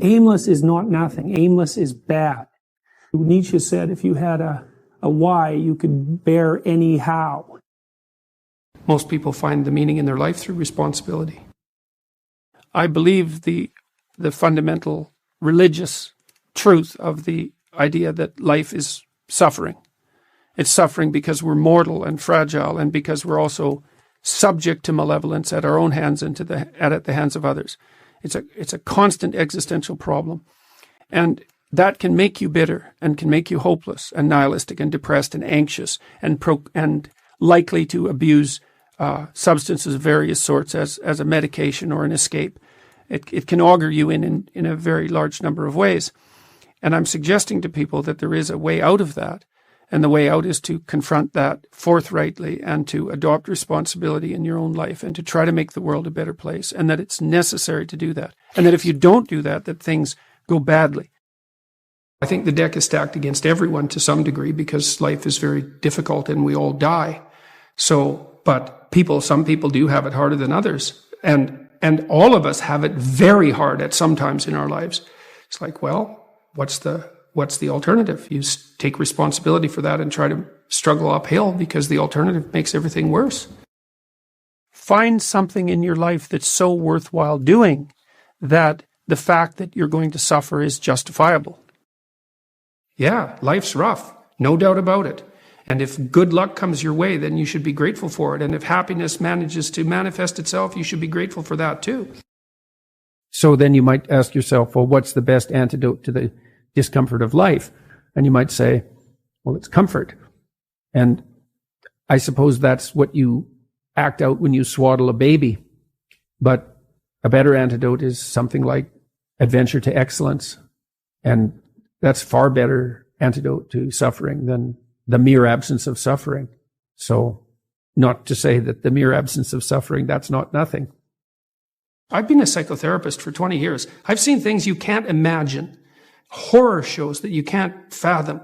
Aimless is not nothing. Aimless is bad. Nietzsche said if you had a why, you could bear any how. Most people find the meaning in their life through responsibility. I believe the fundamental religious truth of the idea that life is suffering. It's suffering because we're mortal and fragile, and because we're also subject to malevolence at our own hands and at the hands of others. It's a constant existential problem. And that can make you bitter and can make you hopeless and nihilistic and depressed and anxious and likely to abuse substances of various sorts as a medication or an escape. It can augur you in a very large number of ways. And I'm suggesting to people that there is a way out of that. And the way out is to confront that forthrightly and to adopt responsibility in your own life and to try to make the world a better place, and that it's necessary to do that. And that if you don't do that, that things go badly. I think the deck is stacked against everyone to some degree because life is very difficult and we all die. But some people do have it harder than others. And all of us have it very hard at some times in our lives. It's like, well, what's the alternative? You take responsibility for that and try to struggle uphill because the alternative makes everything worse. Find something in your life that's so worthwhile doing that the fact that you're going to suffer is justifiable. Yeah, life's rough, no doubt about it. And if good luck comes your way, then you should be grateful for it. And if happiness manages to manifest itself, you should be grateful for that too. So then you might ask yourself, well, what's the best antidote to the discomfort of life? And you might say, well, it's comfort. And I suppose that's what you act out when you swaddle a baby. But a better antidote is something like adventure to excellence. And that's far better antidote to suffering than the mere absence of suffering. So not to say that the mere absence of suffering, that's not nothing. I've been a psychotherapist for 20 years. I've seen things you can't imagine. Horror shows that you can't fathom,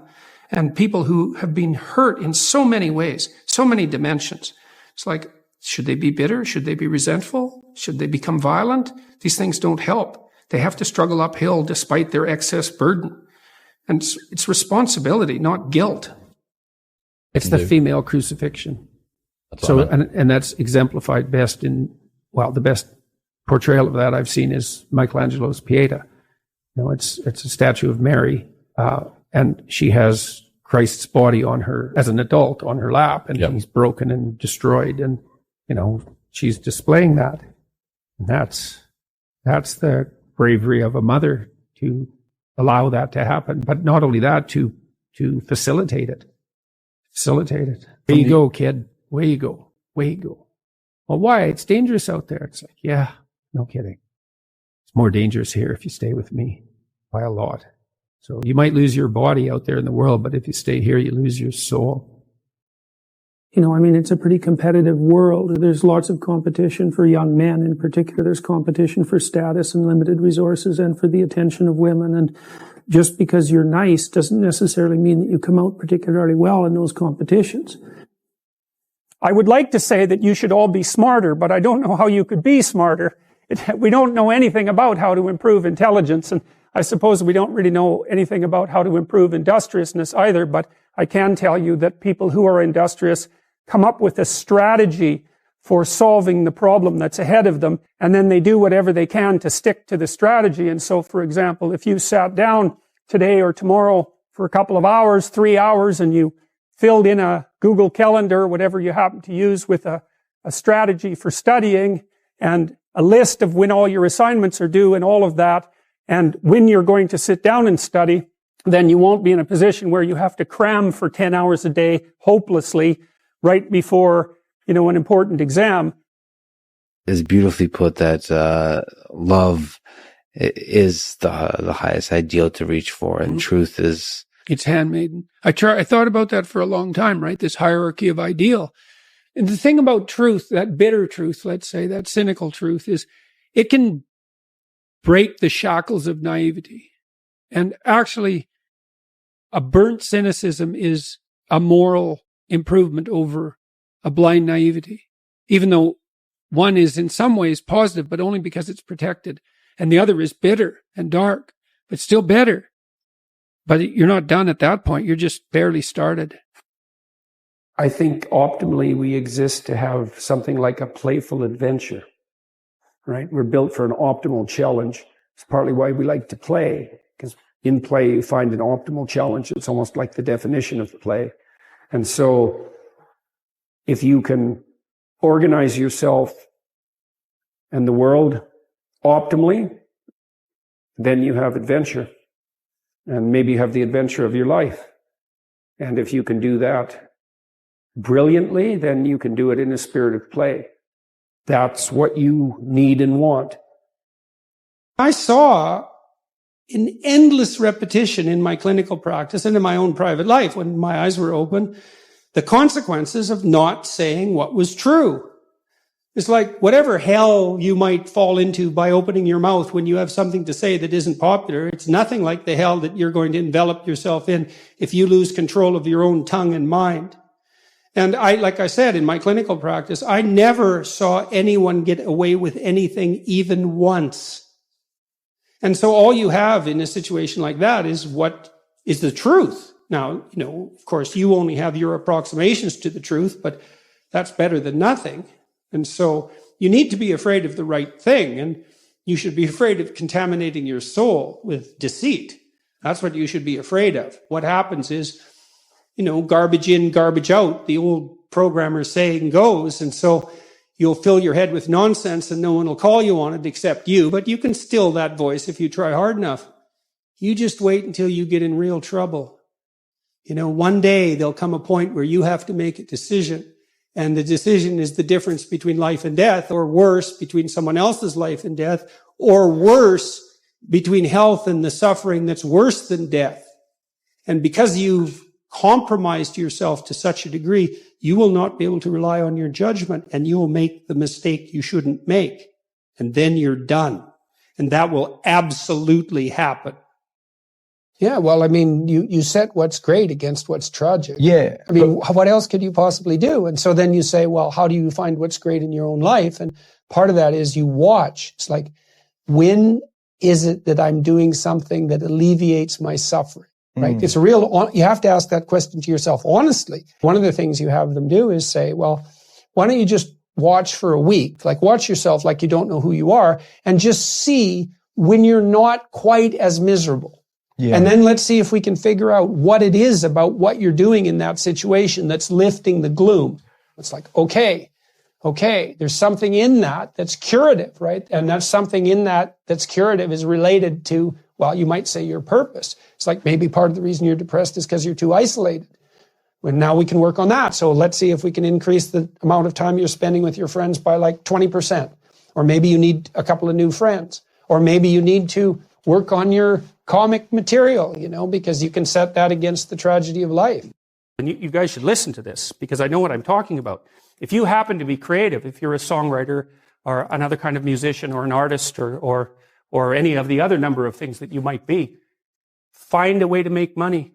and people who have been hurt in so many ways, so many dimensions. It's like, should they be bitter? Should they be resentful? Should they become violent? These things don't help. They have to struggle uphill despite their excess burden. And it's responsibility, not guilt. It's the female crucifixion. And that's exemplified best the best portrayal of that I've seen is Michelangelo's Pieta. It's a statue of Mary, and she has Christ's body on her, as an adult, on her lap, and he's broken and destroyed, and, she's displaying that. And that's the bravery of a mother to allow that to happen. But not only that, to facilitate it. Way you go, kid. Way you go. Well, why? It's dangerous out there. It's like, yeah, no kidding. It's more dangerous here if you stay with me by a lot. So you might lose your body out there in the world, but if you stay here, you lose your soul. It's a pretty competitive world. There's lots of competition for young men in particular. There's competition for status and limited resources and for the attention of women. And just because you're nice doesn't necessarily mean that you come out particularly well in those competitions. I would like to say that you should all be smarter, but I don't know how you could be smarter. We don't know anything about how to improve intelligence, and I suppose we don't really know anything about how to improve industriousness either, but I can tell you that people who are industrious come up with a strategy for solving the problem that's ahead of them, and then they do whatever they can to stick to the strategy. And so, for example, if you sat down today or tomorrow for a couple of hours, 3 hours, and you filled in a Google Calendar, whatever you happen to use, with a strategy for studying and a list of when all your assignments are due and all of that, and when you're going to sit down and study, then you won't be in a position where you have to cram for 10 hours a day hopelessly right before, an important exam. It's beautifully put that love is the highest ideal to reach for, and truth is... It's handmaiden. I thought about that for a long time, right? This hierarchy of ideal. And the thing about truth, that bitter truth, let's say, that cynical truth, is it can break the shackles of naivety. And actually, a burnt cynicism is a moral improvement over a blind naivety, even though one is in some ways positive, but only because it's protected. And the other is bitter and dark, but still better. But you're not done at that point. You're just barely started. I think optimally we exist to have something like a playful adventure, right? We're built for an optimal challenge. It's partly why we like to play, because in play you find an optimal challenge. It's almost like the definition of play. And so if you can organize yourself and the world optimally, then you have adventure. And maybe you have the adventure of your life. And if you can do that brilliantly, then you can do it in a spirit of play. That's what you need and want. I saw in endless repetition in my clinical practice and in my own private life, when my eyes were open, the consequences of not saying what was true. It's like whatever hell you might fall into by opening your mouth when you have something to say that isn't popular, it's nothing like the hell that you're going to envelop yourself in if you lose control of your own tongue and mind. And like I said, in my clinical practice, I never saw anyone get away with anything even once. And so all you have in a situation like that is what is the truth. Now, of course, you only have your approximations to the truth, but that's better than nothing. And so you need to be afraid of the right thing, and you should be afraid of contaminating your soul with deceit. That's what you should be afraid of. What happens is, garbage in, garbage out, the old programmer saying goes. And so you'll fill your head with nonsense and no one will call you on it except you, but you can still that voice if you try hard enough. You just wait until you get in real trouble. One day there'll come a point where you have to make a decision. And the decision is the difference between life and death, or worse, between someone else's life and death, or worse, between health and the suffering that's worse than death. And because you've compromised yourself to such a degree, you will not be able to rely on your judgment, and you will make the mistake you shouldn't make. And then you're done. And that will absolutely happen. Yeah, well, you set what's great against what's tragic. Yeah. What else could you possibly do? And so then you say, well, how do you find what's great in your own life? And part of that is you watch. It's like, when is it that I'm doing something that alleviates my suffering? Right? It's you have to ask that question to yourself honestly. One of the things you have them do is say, well, why don't you just watch for a week? Like, watch yourself like you don't know who you are, and just see when you're not quite as miserable. Yeah. And then let's see if we can figure out what it is about what you're doing in that situation that's lifting the gloom. It's like, okay, there's something in that that's curative, right? And that's something in that that's curative is related to, well, you might say your purpose. It's like maybe part of the reason you're depressed is because you're too isolated. Well, now we can work on that. So let's see if we can increase the amount of time you're spending with your friends by like 20%. Or maybe you need a couple of new friends. Or maybe you need to work on your comic material, because you can set that against the tragedy of life. And you guys should listen to this, because I know what I'm talking about. If you happen to be creative, if you're a songwriter or another kind of musician or an artist or any of the other number of things that you might be, find a way to make money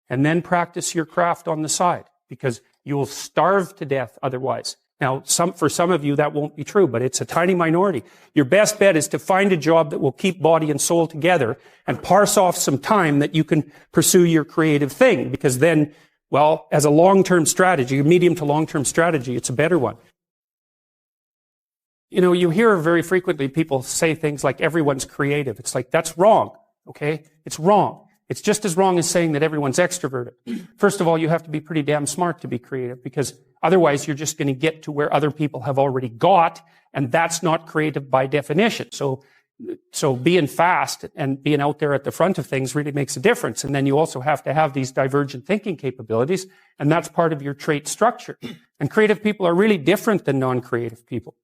and then practice your craft on the side, because you will starve to death otherwise. Now, for some of you, that won't be true, but it's a tiny minority. Your best bet is to find a job that will keep body and soul together and parse off some time that you can pursue your creative thing, because then, well, as a long-term strategy, a medium to long-term strategy, it's a better one. You hear very frequently people say things like, everyone's creative. It's like, that's wrong, okay? It's wrong. It's just as wrong as saying that everyone's extroverted. First of all, you have to be pretty damn smart to be creative, because otherwise you're just going to get to where other people have already got, and that's not creative by definition. So being fast and being out there at the front of things really makes a difference. And then you also have to have these divergent thinking capabilities, and that's part of your trait structure. And creative people are really different than non-creative people,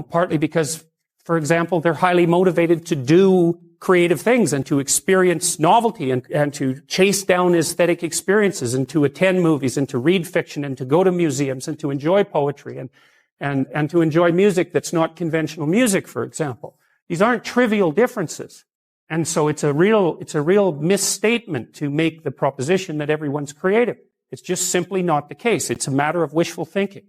partly because, for example, they're highly motivated to do creative things and to experience novelty and to chase down aesthetic experiences and to attend movies and to read fiction and to go to museums and to enjoy poetry and to enjoy music that's not conventional music, for example. These aren't trivial differences. And so it's a real misstatement to make the proposition that everyone's creative. It's just simply not the case. It's a matter of wishful thinking.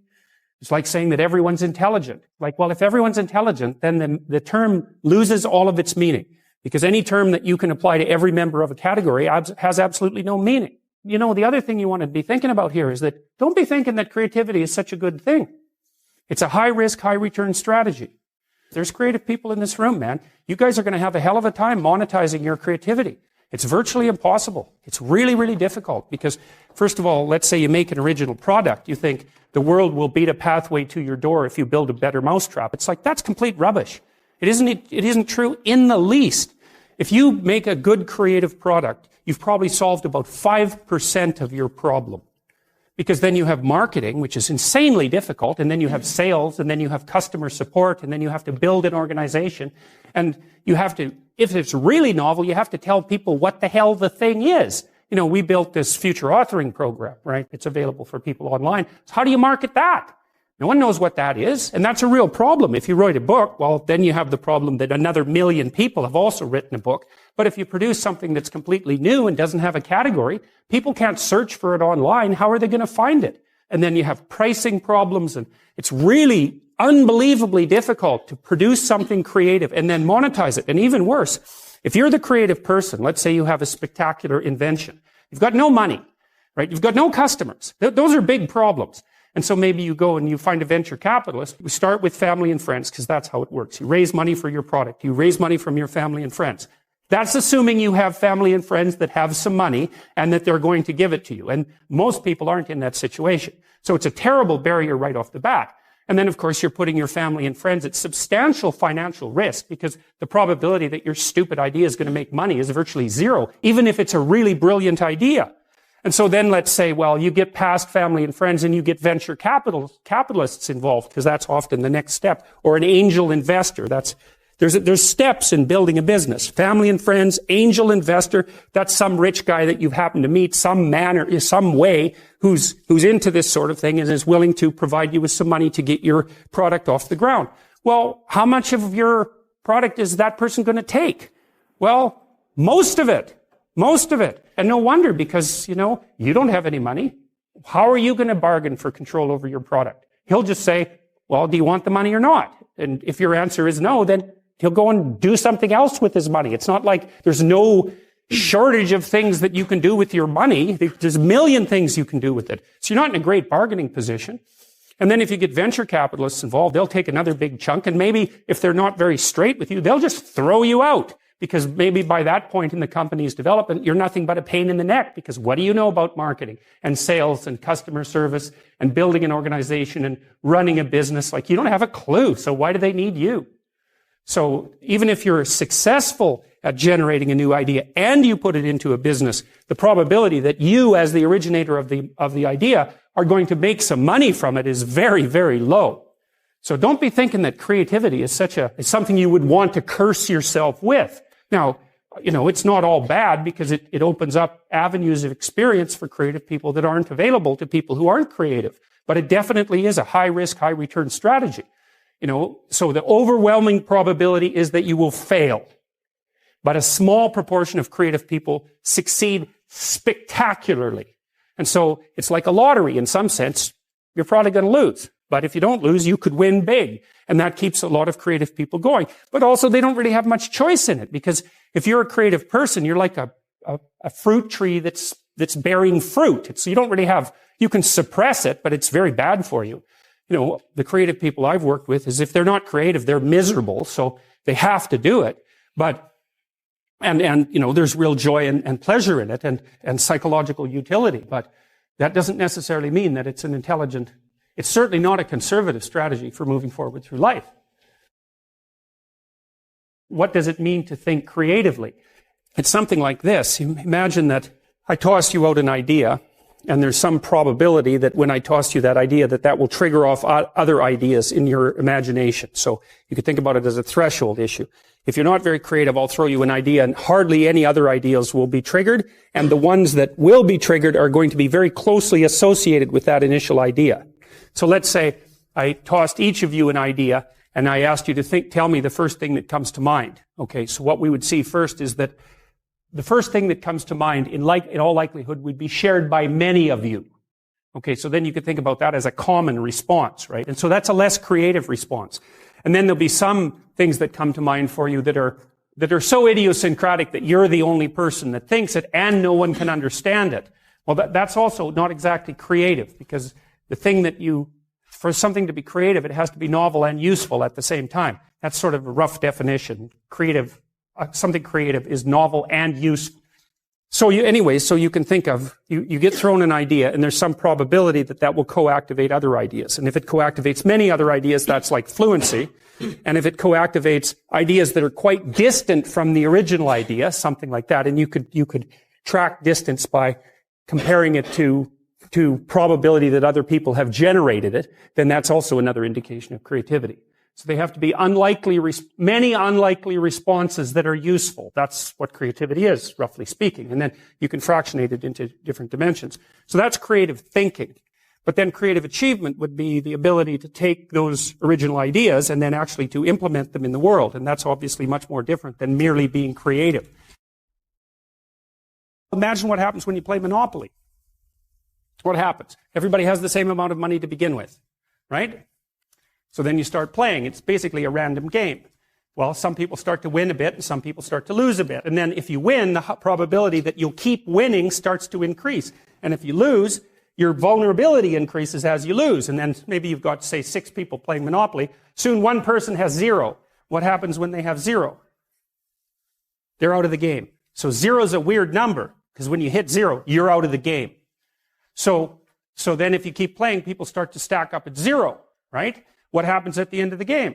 It's like saying that everyone's intelligent. Like, well, if everyone's intelligent, then the term loses all of its meaning. Because any term that you can apply to every member of a category has absolutely no meaning. You know, the other thing you want to be thinking about here is that don't be thinking that creativity is such a good thing. It's a high risk, high return strategy. There's creative people in this room, man. You guys are going to have a hell of a time monetizing your creativity. It's virtually impossible. It's really, really difficult because, first of all, let's say you make an original product. You think the world will beat a pathway to your door if you build a better mousetrap. It's like, that's complete rubbish. It isn't true in the least. If you make a good creative product, you've probably solved about 5% of your problem. Because then you have marketing, which is insanely difficult, and then you have sales, and then you have customer support, and then you have to build an organization, and you have to, if it's really novel, you have to tell people what the hell the thing is. You know, we built this future authoring program, right? It's available for people online. So how do you market that? No one knows what that is, and that's a real problem. If you write a book, well, then you have the problem that another million people have also written a book. But if you produce something that's completely new and doesn't have a category, people can't search for it online. How are they going to find it? And then you have pricing problems, and it's really unbelievably difficult to produce something creative and then monetize it. And even worse, if you're the creative person, let's say you have a spectacular invention. You've got no money, right? You've got no customers. Those are big problems. And so maybe you go and you find a venture capitalist. We start with family and friends because that's how it works. You raise money for your product. You raise money from your family and friends. That's assuming you have family and friends that have some money and that they're going to give it to you. And most people aren't in that situation. So it's a terrible barrier right off the bat. And then, of course, you're putting your family and friends at substantial financial risk because the probability that your stupid idea is going to make money is virtually zero, even if it's a really brilliant idea. And so then let's say, well, you get past family and friends and you get venture capitalists involved because that's often the next step, or an angel investor. There's steps in building a business. Family and friends, angel investor, that's some rich guy that you've happened to meet, some man or some way who's into this sort of thing and is willing to provide you with some money to get your product off the ground. Well, how much of your product is that person going to take? Well, most of it. And no wonder, because, you know, you don't have any money. How are you going to bargain for control over your product? He'll just say, well, do you want the money or not? And if your answer is no, then he'll go and do something else with his money. It's not like there's no shortage of things that you can do with your money. There's a million things you can do with it. So you're not in a great bargaining position. And then if you get venture capitalists involved, they'll take another big chunk. And maybe if they're not very straight with you, they'll just throw you out. Because maybe by that point in the company's development, you're nothing but a pain in the neck. Because what do you know about marketing and sales and customer service and building an organization and running a business? Like, you don't have a clue. So why do they need you? So even if you're successful at generating a new idea and you put it into a business, the probability that you, as the originator of the idea, are going to make some money from it is very, very low. So don't be thinking that creativity is is something you would want to curse yourself with. Now, you know, it's not all bad because it opens up avenues of experience for creative people that aren't available to people who aren't creative. But it definitely is a high risk, high return strategy. You know, so the overwhelming probability is that you will fail. But a small proportion of creative people succeed spectacularly. And so it's like a lottery in some sense. You're probably going to lose. But if you don't lose, you could win big. And that keeps a lot of creative people going. But also, they don't really have much choice in it. Because if you're a creative person, you're like a fruit tree that's bearing fruit. You don't really have, you can suppress it, but it's very bad for you. You know, the creative people I've worked with is if they're not creative, they're miserable. So they have to do it. But, and you know, there's real joy and pleasure in it and psychological utility. But that doesn't necessarily mean that it's it's certainly not a conservative strategy for moving forward through life. What does it mean to think creatively? It's something like this. Imagine that I toss you out an idea, and there's some probability that when I toss you that idea, that will trigger off other ideas in your imagination. So you could think about it as a threshold issue. If you're not very creative, I'll throw you an idea, and hardly any other ideas will be triggered, and the ones that will be triggered are going to be very closely associated with that initial idea. So let's say I tossed each of you an idea, and I asked you to tell me the first thing that comes to mind. Okay, so what we would see first is that the first thing that comes to mind, in all likelihood, would be shared by many of you. Okay, so then you could think about that as a common response, right? And so that's a less creative response. And then there'll be some things that come to mind for you that are so idiosyncratic that you're the only person that thinks it and no one can understand it. Well, that's also not exactly creative, because the thing that for something to be creative, it has to be novel and useful at the same time. That's sort of a rough definition. Something creative is novel and useful. So you can think of, you get thrown an idea and there's some probability that will co-activate other ideas. And if it co-activates many other ideas, that's like fluency. And if it co-activates ideas that are quite distant from the original idea, something like that, and you could track distance by comparing it to probability that other people have generated it, then that's also another indication of creativity. So they have to be many unlikely responses that are useful. That's what creativity is, roughly speaking. And then you can fractionate it into different dimensions. So that's creative thinking. But then creative achievement would be the ability to take those original ideas and then actually to implement them in the world. And that's obviously much more different than merely being creative. Imagine what happens when you play Monopoly. What happens? Everybody has the same amount of money to begin with, right? So then you start playing. It's basically a random game. Well, some people start to win a bit and some people start to lose a bit. And then if you win, the probability that you'll keep winning starts to increase. And if you lose, your vulnerability increases as you lose. And then maybe you've got, say, 6 people playing Monopoly. Soon one person has 0. What happens when they have 0? They're out of the game. So 0 is a weird number, because when you hit 0, you're out of the game. So then if you keep playing, people start to stack up at 0, right? What happens at the end of the game?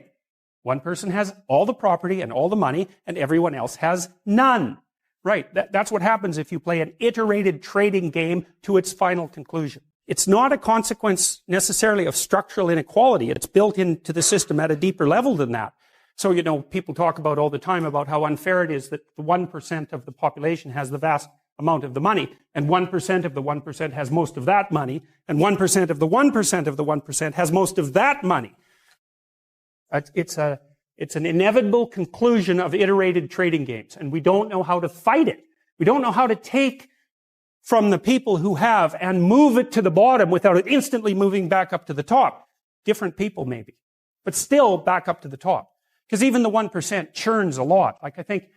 One person has all the property and all the money, and everyone else has none. Right, that's what happens if you play an iterated trading game to its final conclusion. It's not a consequence necessarily of structural inequality. It's built into the system at a deeper level than that. So, people talk about all the time about how unfair it is that the 1% of the population has the vast amount of the money, and 1% of the 1% has most of that money, and 1% of the 1% of the 1% has most of that money. It's an inevitable conclusion of iterated trading games, and we don't know how to fight it. We don't know how to take from the people who have and move it to the bottom without it instantly moving back up to the top. Different people maybe, but still back up to the top. Because even the 1% churns a lot. Like, I think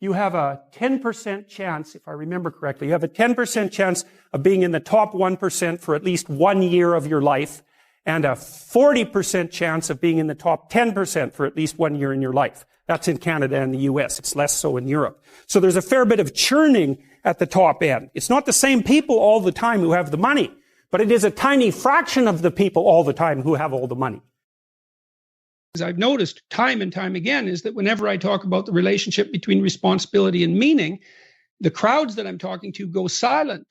you have a 10% chance, if I remember correctly, you have a 10% chance of being in the top 1% for at least 1 year of your life, and a 40% chance of being in the top 10% for at least 1 year in your life. That's in Canada and the US. It's less so in Europe. So there's a fair bit of churning at the top end. It's not the same people all the time who have the money, but it is a tiny fraction of the people all the time who have all the money. As I've noticed time and time again is that whenever I talk about the relationship between responsibility and meaning, the crowds that I'm talking to go silent.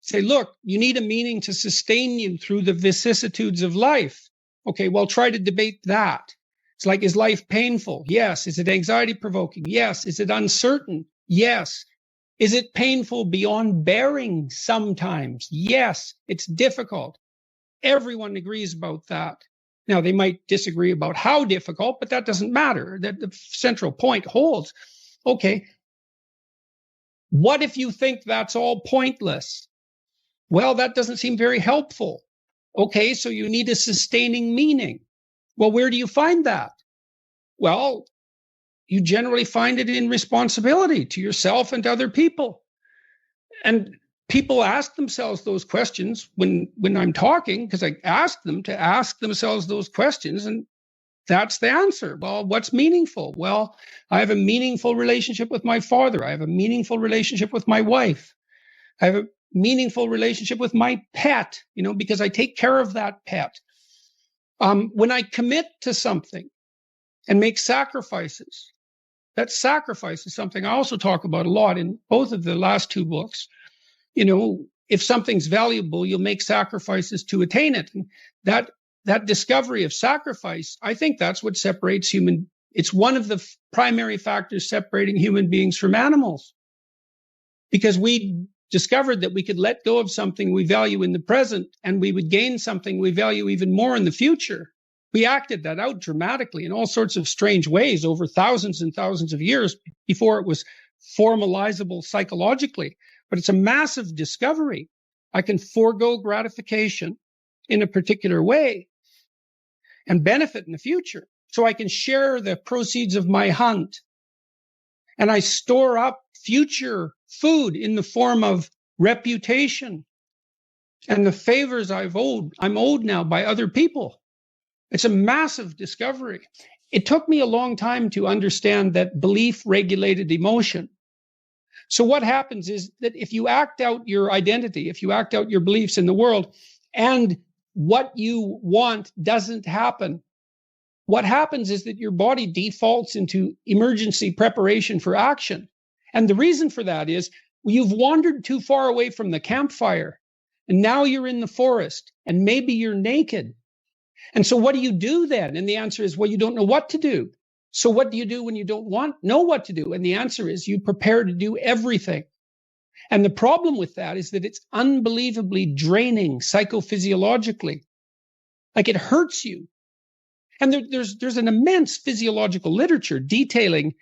Say, look, you need a meaning to sustain you through the vicissitudes of life. Okay, well, try to debate that. It's like, is life painful? Yes. Is it anxiety provoking? Yes. Is it uncertain? Yes. Is it painful beyond bearing sometimes? Yes. It's difficult. Everyone agrees about that. Now, they might disagree about how difficult, but that doesn't matter. That the central point holds. Okay. What if you think that's all pointless? Well, that doesn't seem very helpful. Okay, so you need a sustaining meaning. Well, where do you find that? Well, you generally find it in responsibility to yourself and to other people. And people ask themselves those questions when I'm talking, because I ask them to ask themselves those questions, and that's the answer. Well, what's meaningful? Well, I have a meaningful relationship with my father. I have a meaningful relationship with my wife. I have a meaningful relationship with my pet, because I take care of that pet. When I commit to something and make sacrifices, that sacrifice is something I also talk about a lot in both of the last 2 books. If something's valuable, you'll make sacrifices to attain it. And that discovery of sacrifice, I think that's what separates it's one of the primary factors separating human beings from animals. Because we discovered that we could let go of something we value in the present, and we would gain something we value even more in the future. We acted that out dramatically in all sorts of strange ways over thousands and thousands of years before it was formalizable psychologically. But it's a massive discovery. I can forego gratification in a particular way and benefit in the future. So I can share the proceeds of my hunt, and I store up future food in the form of reputation and the favors I'm owed now by other people. It's a massive discovery. It took me a long time to understand that belief regulated emotion. So what happens is that if you act out your identity, if you act out your beliefs in the world, and what you want doesn't happen, what happens is that your body defaults into emergency preparation for action. And the reason for that is you've wandered too far away from the campfire, and now you're in the forest, and maybe you're naked. And so what do you do then? And the answer is, well, you don't know what to do. So what do you do when you don't know what to do? And the answer is you prepare to do everything. And the problem with that is that it's unbelievably draining psychophysiologically. Like, it hurts you. And there's an immense physiological literature detailing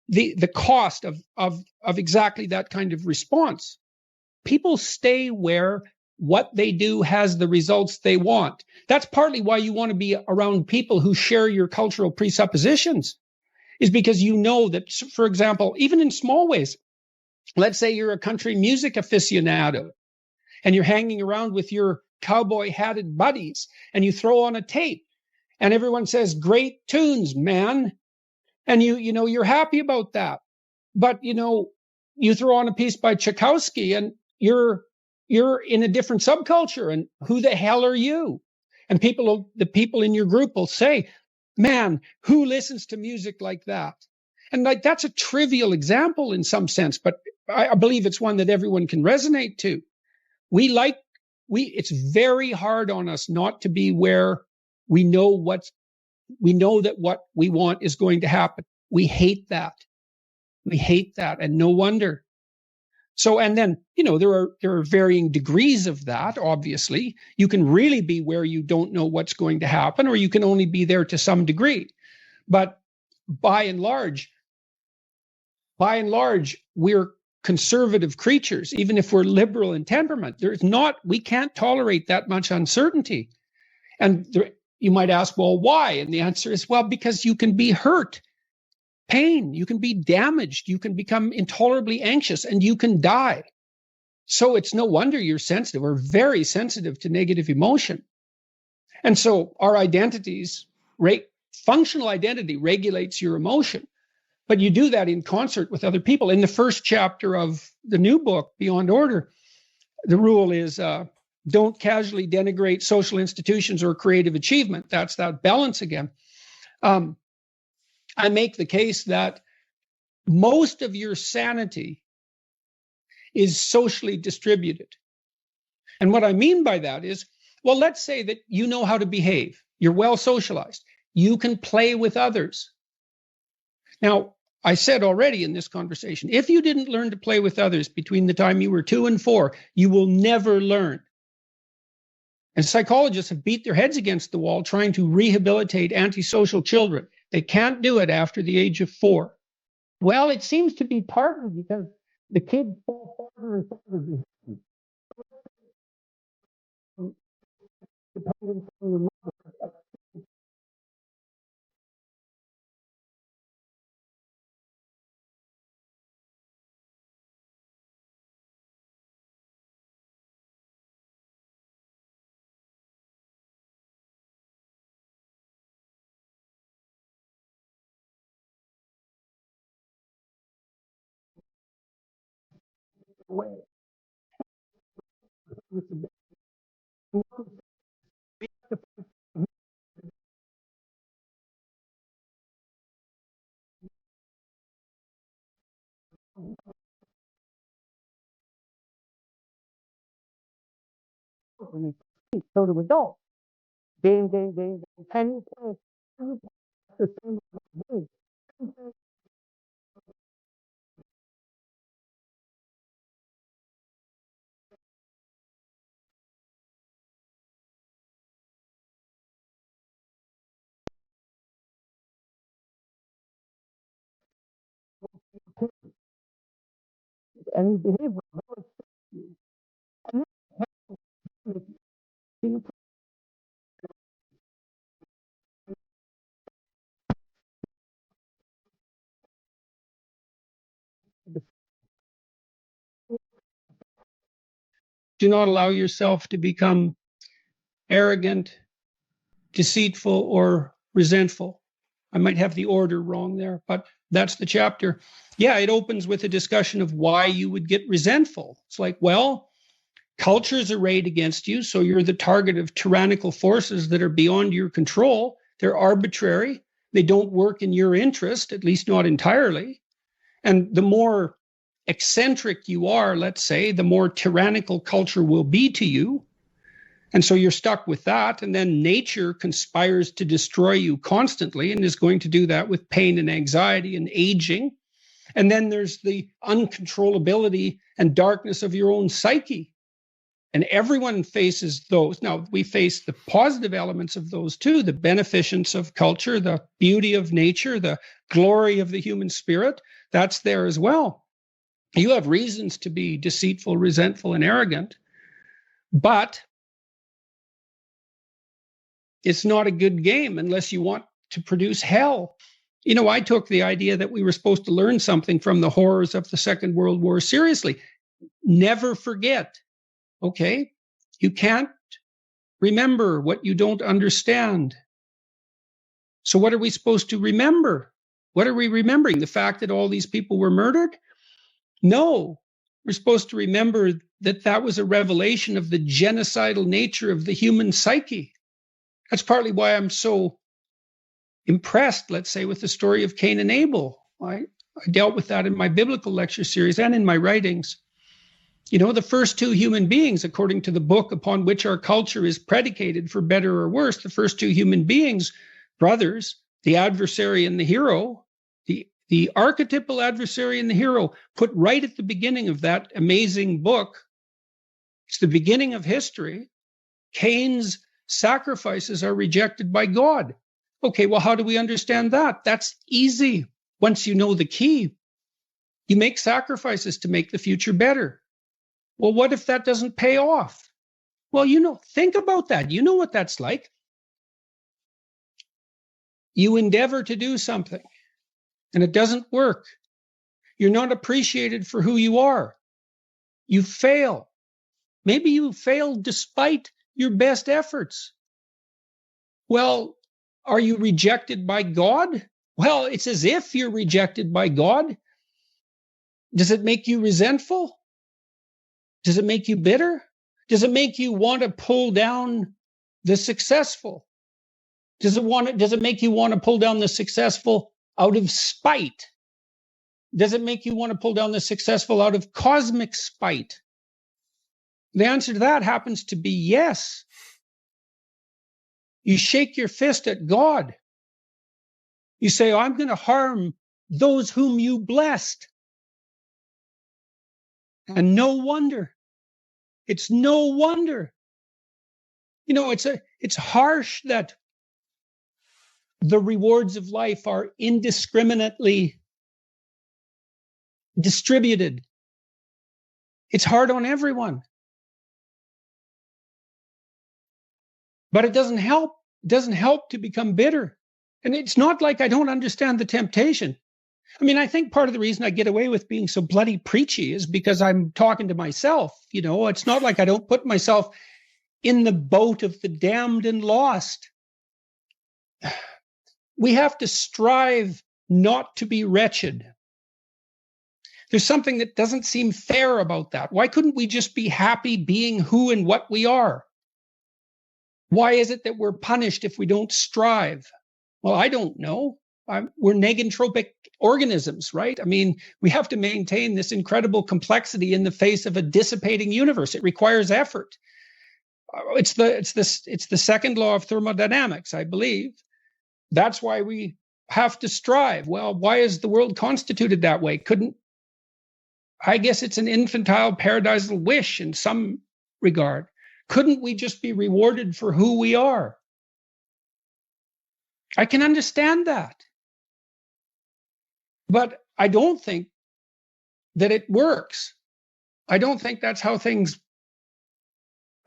the cost of exactly that kind of response. People stay where what they do has the results they want. That's partly why you want to be around people who share your cultural presuppositions, is because you know that, for example, even in small ways, let's say you're a country music aficionado and you're hanging around with your cowboy hatted buddies and you throw on a tape and everyone says, great tunes, man. And you know, you're happy about that. But, you know, you throw on a piece by Tchaikovsky and you're in a different subculture, and who the hell are you? And the people in your group will say, man, who listens to music like that? And like, that's a trivial example in some sense, but I believe it's one that everyone can resonate to. It's very hard on us not to be where we know that what we want is going to happen. We hate that. And no wonder. So, and then, you know, there are varying degrees of that, obviously. You can really be where you don't know what's going to happen, or you can only be there to some degree. But by and large, we're conservative creatures, even if we're liberal in temperament. We can't tolerate that much uncertainty. And you might ask, well, why? And the answer is, well, because you can be hurt. Pain, you can be damaged, you can become intolerably anxious, and you can die. So it's no wonder you're sensitive, or very sensitive, to negative emotion. And so our identities, functional identity regulates your emotion, but you do that in concert with other people. In the first chapter of the new book, Beyond Order, the rule is don't casually denigrate social institutions or creative achievement. That's that balance again. I make the case that most of your sanity is socially distributed. And what I mean by that is, well, let's say that you know how to behave. You're well socialized. You can play with others. Now, I said already in this conversation, if you didn't learn to play with others between the time you were 2 and 4, you will never learn. And psychologists have beat their heads against the wall trying to rehabilitate antisocial children. They can't do it after the age of 4. Well, it seems to be partly because the kids fall farther and farther behind. Depending on your mother. Way. So do adults. Game, penny, the same way. Any behavior. Do not allow yourself to become arrogant, deceitful, or resentful. I might have the order wrong there, but that's the chapter. Yeah, it opens with a discussion of why you would get resentful. It's like, well, culture's arrayed against you, so you're the target of tyrannical forces that are beyond your control. They're arbitrary. They don't work in your interest, at least not entirely. And the more eccentric you are, let's say, the more tyrannical culture will be to you. And so you're stuck with that. And then nature conspires to destroy you constantly and is going to do that with pain and anxiety and aging. And then there's the uncontrollability and darkness of your own psyche. And everyone faces those. Now, we face the positive elements of those too, the beneficence of culture, the beauty of nature, the glory of the human spirit. That's there as well. You have reasons to be deceitful, resentful, and arrogant, but it's not a good game unless you want to produce hell. You know, I took the idea that we were supposed to learn something from the horrors of the Second World War seriously. Never forget, okay? You can't remember what you don't understand. So what are we supposed to remember? What are we remembering? The fact that all these people were murdered? No. We're supposed to remember that that was a revelation of the genocidal nature of the human psyche. That's partly why I'm so impressed, let's say, with the story of Cain and Abel. I dealt with that in my biblical lecture series and in my writings. You know, the first two human beings, according to the book upon which our culture is predicated for better or worse, the first two human beings, brothers, the adversary and the hero, the archetypal adversary and the hero, put right at the beginning of that amazing book. It's the beginning of history. Cain's sacrifices are rejected by God. Okay, well, how do we understand that? That's easy. Once you know the key, you make sacrifices to make the future better. Well, what if that doesn't pay off? Well, you know, think about that. You know what that's like. You endeavor to do something and it doesn't work. You're not appreciated for who you are. You fail. Maybe you fail despite your best efforts. Well, are you rejected by God? Well, it's as if you're rejected by God. Does it make you resentful? Does it make you bitter? Does it make you want to pull down the successful? Does it make you want to pull down the successful out of spite? Does it make you want to pull down the successful out of cosmic spite? The answer to that happens to be yes. You shake your fist at God. You say, I'm going to harm those whom you blessed. And no wonder. It's no wonder. You know, it's harsh that the rewards of life are indiscriminately distributed. It's hard on everyone. But it doesn't help. It doesn't help to become bitter. And it's not like I don't understand the temptation. I mean, I think part of the reason I get away with being so bloody preachy is because I'm talking to myself. You know, it's not like I don't put myself in the boat of the damned and lost. We have to strive not to be wretched. There's something that doesn't seem fair about that. Why couldn't we just be happy being who and what we are? Why is it that we're punished if we don't strive? Well, I don't know. We're negentropic organisms, right? I mean, we have to maintain this incredible complexity in the face of a dissipating universe. It requires effort. It's the second law of thermodynamics, I believe. That's why we have to strive. Well, why is the world constituted that way? I guess it's an infantile paradisal wish in some regard. Couldn't we just be rewarded for who we are? I can understand that. But I don't think that it works. I don't think that's how things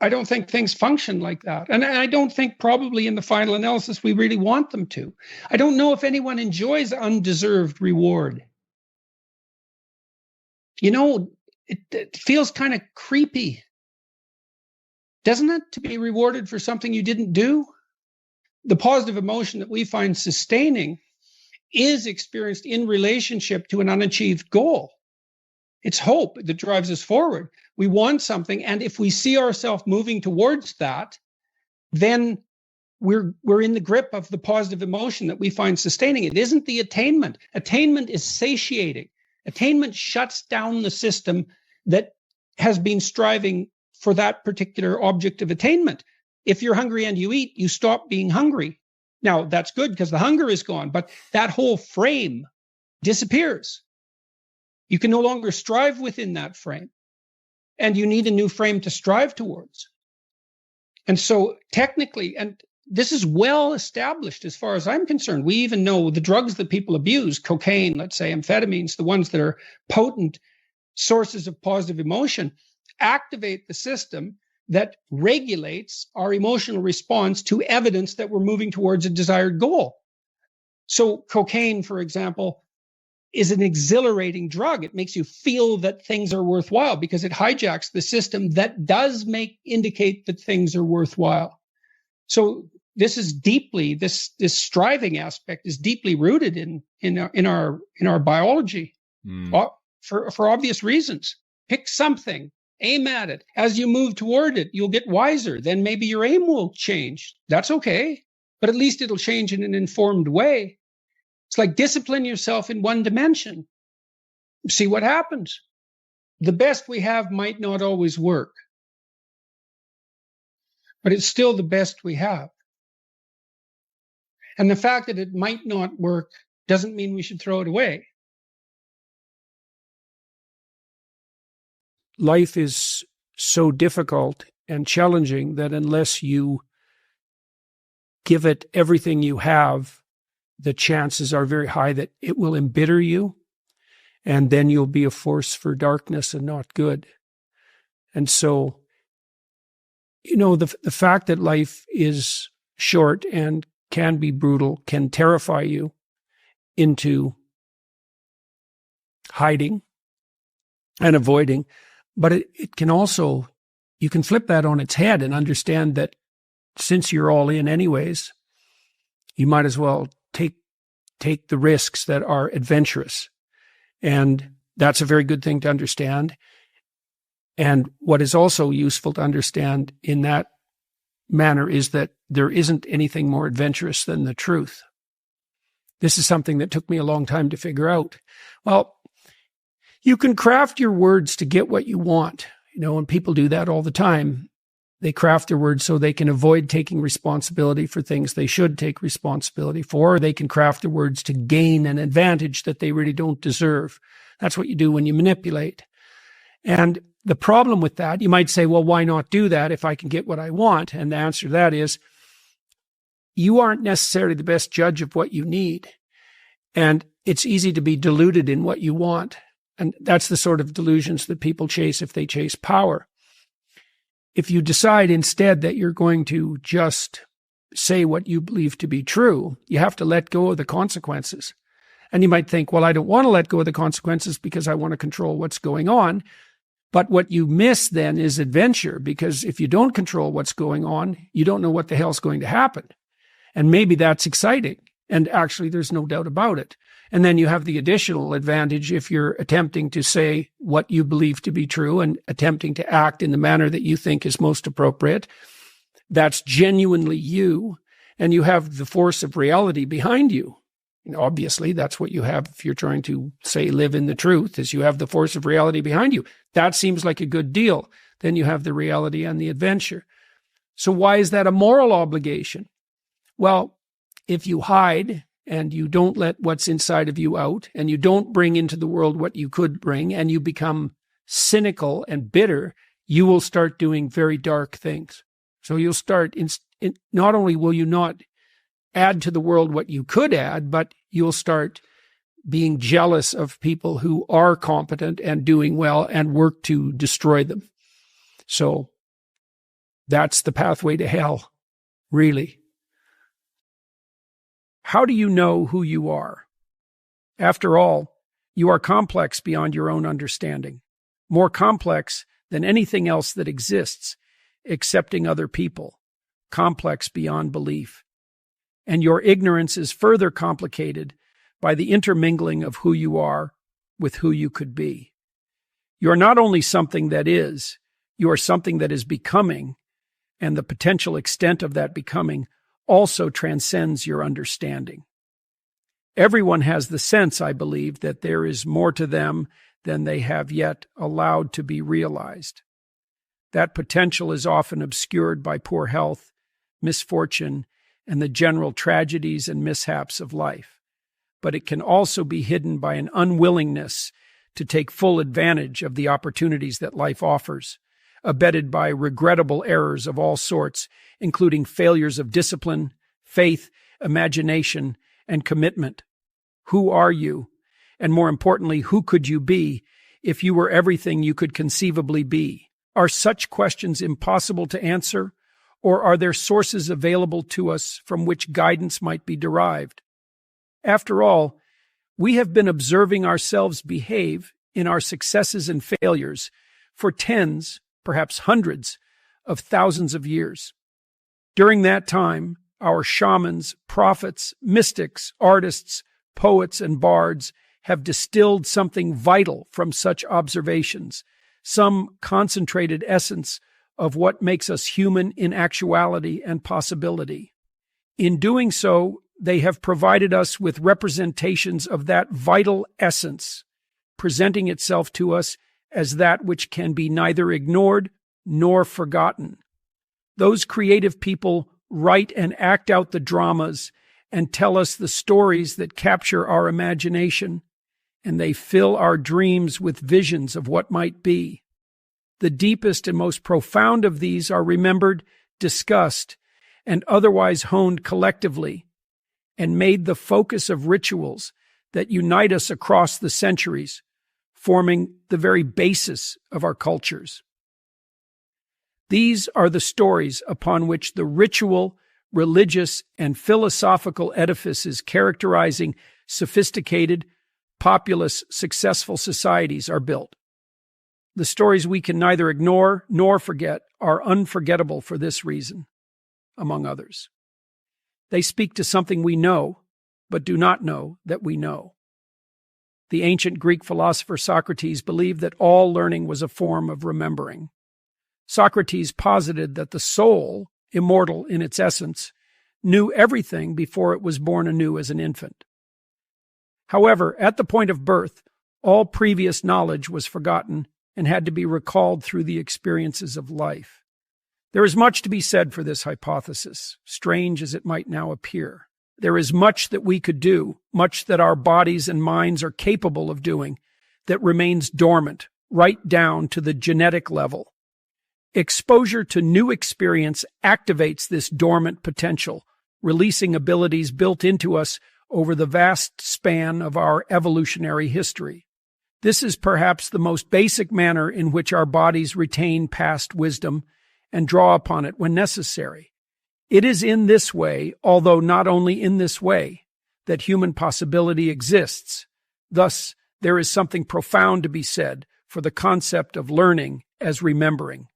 I don't think things function like that. And I don't think probably in the final analysis we really want them to. I don't know if anyone enjoys undeserved reward. You know, it feels kind of creepy, doesn't it, to be rewarded for something you didn't do? The positive emotion that we find sustaining is experienced in relationship to an unachieved goal. It's hope that drives us forward. We want something, and if we see ourselves moving towards that, then we're in the grip of the positive emotion that we find sustaining. It isn't the attainment. Attainment is satiating. Attainment shuts down the system that has been striving for that particular object of attainment. If you're hungry and you eat, you stop being hungry. Now, that's good because the hunger is gone, but that whole frame disappears. You can no longer strive within that frame, and you need a new frame to strive towards. And so technically, and this is well established as far as I'm concerned, we even know the drugs that people abuse, cocaine, let's say, amphetamines, the ones that are potent sources of positive emotion, activate the system that regulates our emotional response to evidence that we're moving towards a desired goal. So cocaine, for example, is an exhilarating drug. It makes you feel that things are worthwhile because it hijacks the system that does indicate that things are worthwhile. So this is deeply, this striving aspect is deeply rooted in our biology for obvious reasons. Pick something, aim at it. As you move toward it, you'll get wiser. Then maybe your aim will change. That's okay, but at least it'll change in an informed way. It's like discipline yourself in one dimension. See what happens. The best we have might not always work, but it's still the best we have. And the fact that it might not work doesn't mean we should throw it away. Life is so difficult and challenging that unless you give it everything you have, the chances are very high that it will embitter you, and then you'll be a force for darkness and not good. And so, you know, the fact that life is short and can be brutal can terrify you into hiding and avoiding, but it can also, you can flip that on its head and understand that since you're all in anyways, you might as well take the risks that are adventurous. And that's a very good thing to understand. And what is also useful to understand in that manner is that there isn't anything more adventurous than the truth. This is something that took me a long time to figure out. Well, you can craft your words to get what you want, you know, and people do that all the time. They craft their words so they can avoid taking responsibility for things they should take responsibility for, or they can craft their words to gain an advantage that they really don't deserve. That's what you do when you manipulate. And the problem with that, you might say, well, why not do that if I can get what I want? And the answer to that is, you aren't necessarily the best judge of what you need. And it's easy to be deluded in what you want. And that's the sort of delusions that people chase if they chase power. If you decide instead that you're going to just say what you believe to be true, you have to let go of the consequences. And you might think, well, I don't want to let go of the consequences because I want to control what's going on. But what you miss then is adventure, because if you don't control what's going on, you don't know what the hell's going to happen. And maybe that's exciting. And actually, there's no doubt about it. And then you have the additional advantage if you're attempting to say what you believe to be true and attempting to act in the manner that you think is most appropriate. That's genuinely you, and you have the force of reality behind you. And obviously, that's what you have if you're trying to, say, live in the truth, is you have the force of reality behind you. That seems like a good deal. Then you have the reality and the adventure. So why is that a moral obligation? Well, if you hide and you don't let what's inside of you out, and you don't bring into the world what you could bring, and you become cynical and bitter, you will start doing very dark things. So you'll start, not only will you not add to the world what you could add, but you'll start being jealous of people who are competent and doing well and work to destroy them. So That's the pathway to hell, really. How do you know who you are? After all, you are complex beyond your own understanding, more complex than anything else that exists, excepting other people, complex beyond belief. And your ignorance is further complicated by the intermingling of who you are with who you could be. You are not only something that is, you are something that is becoming, and the potential extent of that becoming also transcends your understanding. Everyone has the sense, I believe, that there is more to them than they have yet allowed to be realized. That potential is often obscured by poor health, misfortune, and the general tragedies and mishaps of life. But it can also be hidden by an unwillingness to take full advantage of the opportunities that life offers, abetted by regrettable errors of all sorts, including failures of discipline, faith, imagination, and commitment. Who are you? And more importantly, who could you be if you were everything you could conceivably be? Are such questions impossible to answer, or are there sources available to us from which guidance might be derived? After all, we have been observing ourselves behave in our successes and failures for tens, perhaps hundreds, of thousands of years. During that time, our shamans, prophets, mystics, artists, poets, and bards have distilled something vital from such observations, some concentrated essence of what makes us human in actuality and possibility. In doing so, they have provided us with representations of that vital essence, presenting itself to us as that which can be neither ignored nor forgotten. Those creative people write and act out the dramas and tell us the stories that capture our imagination, and they fill our dreams with visions of what might be. The deepest and most profound of these are remembered, discussed, and otherwise honed collectively, and made the focus of rituals that unite us across the centuries, forming the very basis of our cultures. These are the stories upon which the ritual, religious, and philosophical edifices characterizing sophisticated, populous, successful societies are built. The stories we can neither ignore nor forget are unforgettable for this reason, among others. They speak to something we know, but do not know that we know. The ancient Greek philosopher Socrates believed that all learning was a form of remembering. Socrates posited that the soul, immortal in its essence, knew everything before it was born anew as an infant. However, at the point of birth, all previous knowledge was forgotten and had to be recalled through the experiences of life. There is much to be said for this hypothesis, strange as it might now appear. There is much that we could do, much that our bodies and minds are capable of doing, that remains dormant, right down to the genetic level. Exposure to new experience activates this dormant potential, releasing abilities built into us over the vast span of our evolutionary history. This is perhaps the most basic manner in which our bodies retain past wisdom and draw upon it when necessary. It is in this way, although not only in this way, that human possibility exists. Thus, there is something profound to be said for the concept of learning as remembering.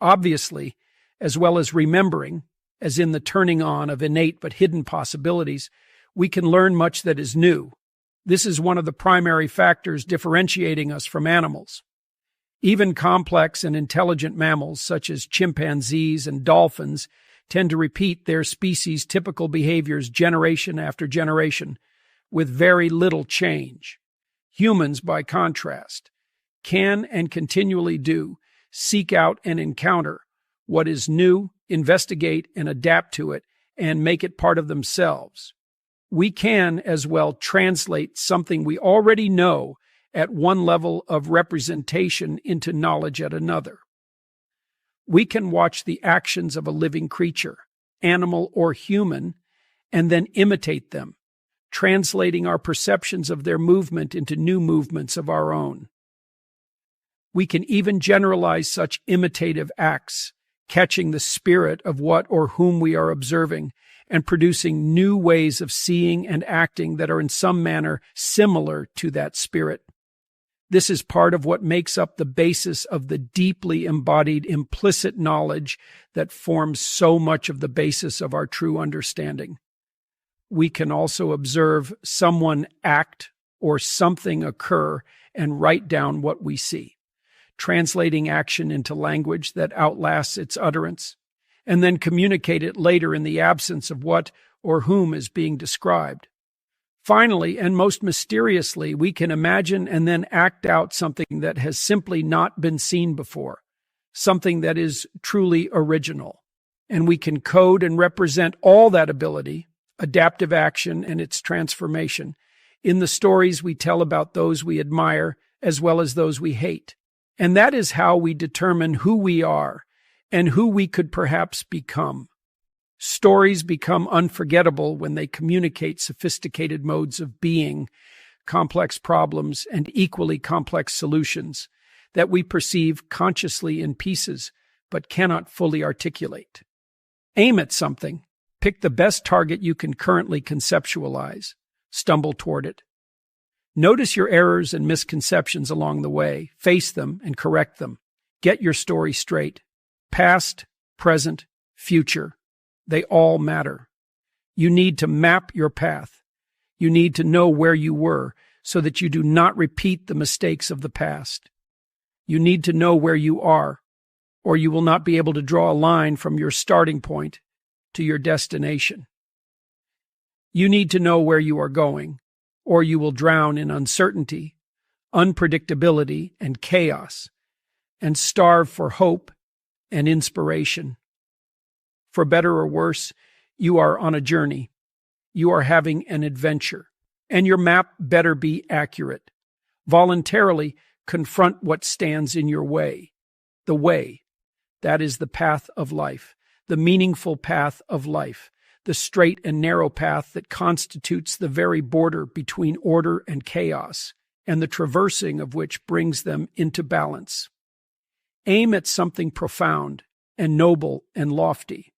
Obviously, as well as remembering, as in the turning on of innate but hidden possibilities, we can learn much that is new. This is one of the primary factors differentiating us from animals. Even complex and intelligent mammals, such as chimpanzees and dolphins, tend to repeat their species' typical behaviors generation after generation, with very little change. Humans, by contrast, can and continually do seek out and encounter what is new, investigate and adapt to it, and make it part of themselves. We can as well translate something we already know at one level of representation into knowledge at another. We can watch the actions of a living creature, animal or human, and then imitate them, translating our perceptions of their movement into new movements of our own. We can even generalize such imitative acts catching the spirit of what or whom we are observing, and producing new ways of seeing and acting that are in some manner similar to that spirit. This is part of what makes up the basis of the deeply embodied implicit knowledge that forms so much of the basis of our true understanding. We can also observe someone act or something occur and write down what we see, translating action into language that outlasts its utterance, and then communicate it later in the absence of what or whom is being described. Finally, and most mysteriously, we can imagine and then act out something that has simply not been seen before, something that is truly original. And we can code and represent all that ability, adaptive action and its transformation, in the stories we tell about those we admire as well as those we hate. And that is how we determine who we are and who we could perhaps become. Stories become unforgettable when they communicate sophisticated modes of being, complex problems, and equally complex solutions that we perceive consciously in pieces but cannot fully articulate. Aim at something. Pick the best target you can currently conceptualize. Stumble toward it. Notice your errors and misconceptions along the way. Face them and correct them. Get your story straight. Past, present, future. They all matter. You need to map your path. You need to know where you were so that you do not repeat the mistakes of the past. You need to know where you are, or you will not be able to draw a line from your starting point to your destination. You need to know where you are going, or you will drown in uncertainty, unpredictability, and chaos, and starve for hope and inspiration. For better or worse, you are on a journey. You are having an adventure, and your map better be accurate. Voluntarily confront what stands in your way. The way, that is the path of life, the meaningful path of life, the straight and narrow path that constitutes the very border between order and chaos, and the traversing of which brings them into balance. Aim at something profound and noble and lofty.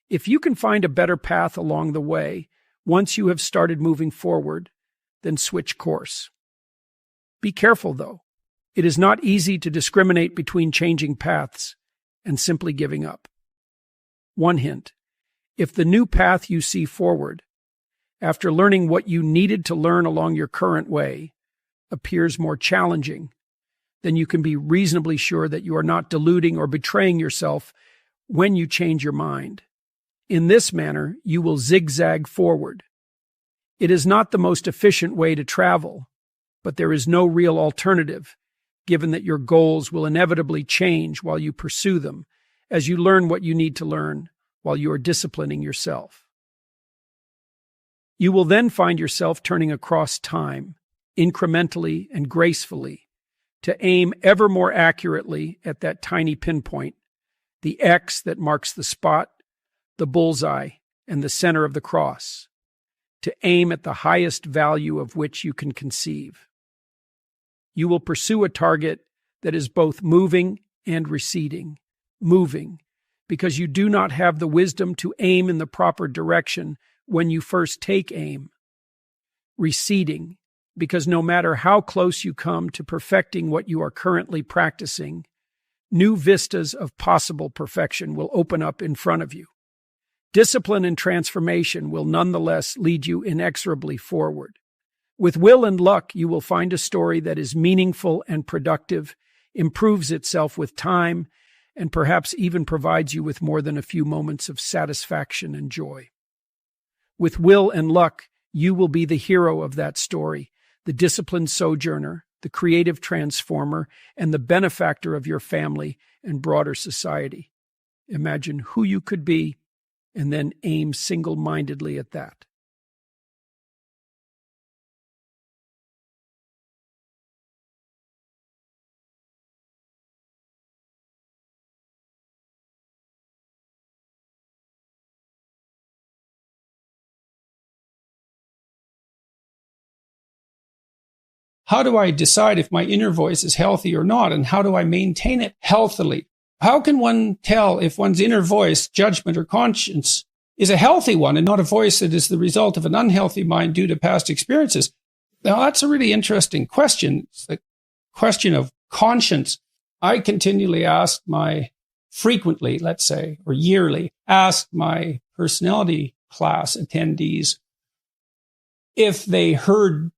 If you can find a better path along the way, once you have started moving forward, then switch course. Be careful, though. It is not easy to discriminate between changing paths and simply giving up. One hint: if the new path you see forward, after learning what you needed to learn along your current way, appears more challenging, then you can be reasonably sure that you are not deluding or betraying yourself when you change your mind. In this manner, you will zigzag forward. It is not the most efficient way to travel, but there is no real alternative, given that your goals will inevitably change while you pursue them, as you learn what you need to learn while you are disciplining yourself. You will then find yourself turning across time, incrementally and gracefully, to aim ever more accurately at that tiny pinpoint, the X that marks the spot, the bullseye, and the center of the cross, to aim at the highest value of which you can conceive. You will pursue a target that is both moving and receding. Moving, because you do not have the wisdom to aim in the proper direction when you first take aim. Receding, because no matter how close you come to perfecting what you are currently practicing, new vistas of possible perfection will open up in front of you. Discipline and transformation will nonetheless lead you inexorably forward. With will and luck, you will find a story that is meaningful and productive, improves itself with time, and perhaps even provides you with more than a few moments of satisfaction and joy. With will and luck, you will be the hero of that story, the disciplined sojourner, the creative transformer, and the benefactor of your family and broader society. Imagine who you could be, and then aim single-mindedly at that. How do I decide if my inner voice is healthy or not? And how do I maintain it healthily? how can one tell if one's inner voice, judgment, or conscience is a healthy one and not a voice that is the result of an unhealthy mind due to past experiences? Now, that's a really interesting question. It's the question of conscience. I continually frequently, let's say, or yearly, ask my personality class attendees if they heard